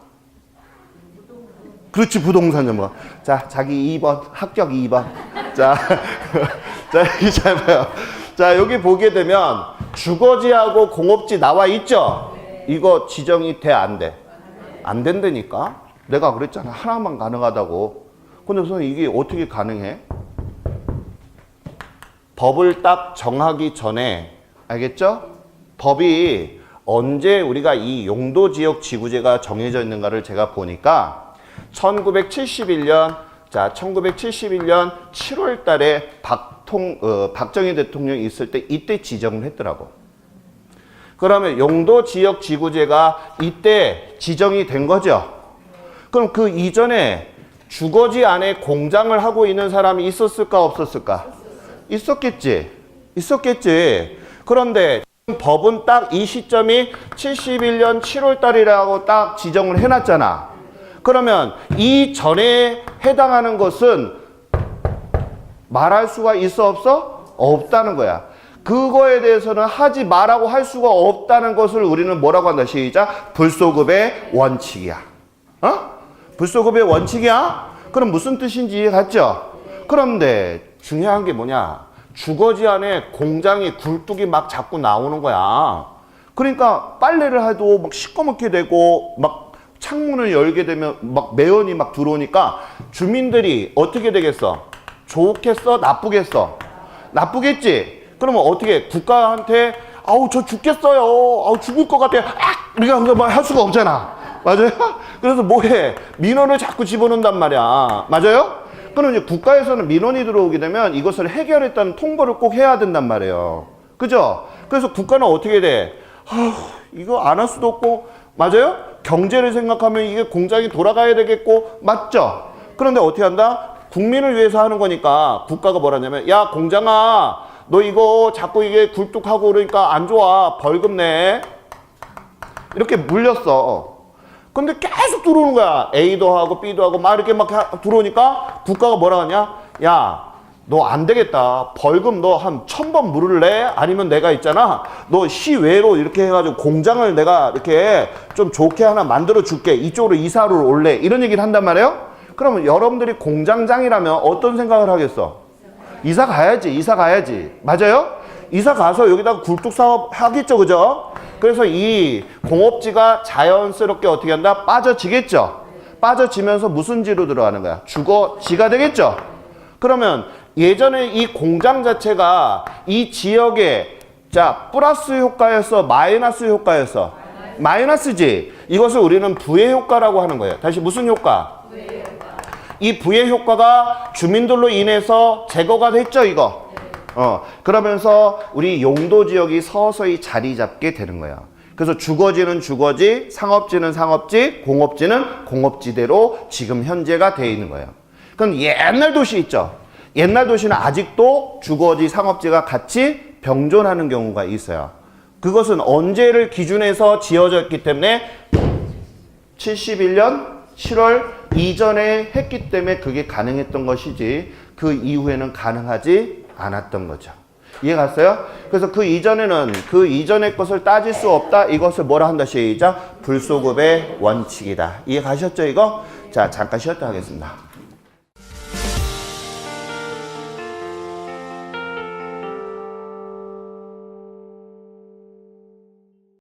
그렇지, 부동산 전문가. 자, 자기 2번, 합격 2번. 자, 자, 여기 잘 봐요. 자, 여기 보게 되면 주거지하고 공업지 나와 있죠? 이거 지정이 돼, 안 돼? 안 된다니까? 내가 그랬잖아. 하나만 가능하다고. 근데 우선 이게 어떻게 가능해? 법을 딱 정하기 전에, 알겠죠? 법이 언제 우리가 이 용도지역 지구제가 정해져 있는가를 제가 보니까 1971년 7월 달에 박정희 대통령이 있을 때 이때 지정을 했더라고. 그러면 용도 지역 지구제가 이때 지정이 된 거죠. 그럼 그 이전에 주거지 안에 공장을 하고 있는 사람이 있었을까 없었을까? 있었겠지. 있었겠지. 그런데 법은 딱 이 시점이 71년 7월 달이라고 딱 지정을 해놨잖아. 그러면 이 전에 해당하는 것은 말할 수가 있어 없어? 없다는 거야. 그거에 대해서는 하지 말라고 할 수가 없다는 것을 우리는 뭐라고 한다? 시작. 불소급의 원칙이야. 어? 불소급의 원칙이야? 그럼 무슨 뜻인지 이해갔죠? 그런데 중요한 게 뭐냐? 주거지 안에 공장이 굴뚝이 막 자꾸 나오는 거야. 그러니까 빨래를 해도 막 시꺼멓게 되고 막 창문을 열게 되면 막 매연이 막 들어오니까 주민들이 어떻게 되겠어? 좋겠어? 나쁘겠어? 나쁘겠지? 그러면 어떻게 국가한테 아우 저 죽겠어요. 아우 죽을 것 같아요. 우리가 뭐 할 수가 없잖아. 맞아요? 그래서 뭐해? 민원을 자꾸 집어넣는단 말이야. 맞아요? 그럼 이제 국가에서는 민원이 들어오게 되면 이것을 해결했다는 통보를 꼭 해야 된단 말이에요. 그죠? 그래서 국가는 어떻게 돼? 이거 안 할 수도 없고, 맞아요? 경제를 생각하면 이게 공장이 돌아가야 되겠고, 맞죠? 그런데 어떻게 한다? 국민을 위해서 하는 거니까 국가가 뭐라냐면, 야, 공장아, 너 이거 자꾸 이게 굴뚝하고 그러니까 안 좋아. 벌금 내. 이렇게 물렸어. 근데 계속 들어오는 거야. A도 하고 B도 하고 막 이렇게 막 들어오니까 국가가 뭐라 하냐? 야, 너 안 되겠다. 벌금 너 한 1000번 물을래? 아니면 내가 있잖아. 너 시외로 이렇게 해가지고 공장을 내가 이렇게 좀 좋게 하나 만들어 줄게. 이쪽으로 이사를 올래. 이런 얘기를 한단 말이에요. 그러면 여러분들이 공장장이라면 어떤 생각을 하겠어? 이사 가야지. 이사 가야지. 맞아요? 이사 가서 여기다가 굴뚝 사업 하겠죠. 그죠? 그래서 이 공업지가 자연스럽게 어떻게 한다? 빠져지겠죠. 빠져지면서 무슨 지로 들어가는 거야? 주거지가 되겠죠. 그러면 예전에 이 공장 자체가 이 지역에 자 플러스 효과였어? 마이너스 효과였어? 마이너스지. 이것을 우리는 부의 효과라고 하는 거예요. 다시 무슨 효과? 이 부의 효과가 주민들로 인해서 제거가 됐죠. 이거. 그러면서 우리 용도 지역이 서서히 자리 잡게 되는 거예요. 그래서 주거지는 주거지, 상업지는 상업지, 공업지는 공업지대로 지금 현재가 돼 있는 거예요. 그럼 옛날 도시 있죠. 옛날 도시는 아직도 주거지, 상업지가 같이 병존하는 경우가 있어요. 그것은 언제를 기준해서 지어졌기 때문에 71년 7월 이전에 했기 때문에 그게 가능했던 것이지 그 이후에는 가능하지 않았던 거죠. 이해 갔어요? 그래서 그 이전에는 그 이전의 것을 따질 수 없다. 이것을 뭐라 한다? 시작. 불소급의 원칙이다. 이해 가셨죠 이거? 자 잠깐 쉬었다 하겠습니다.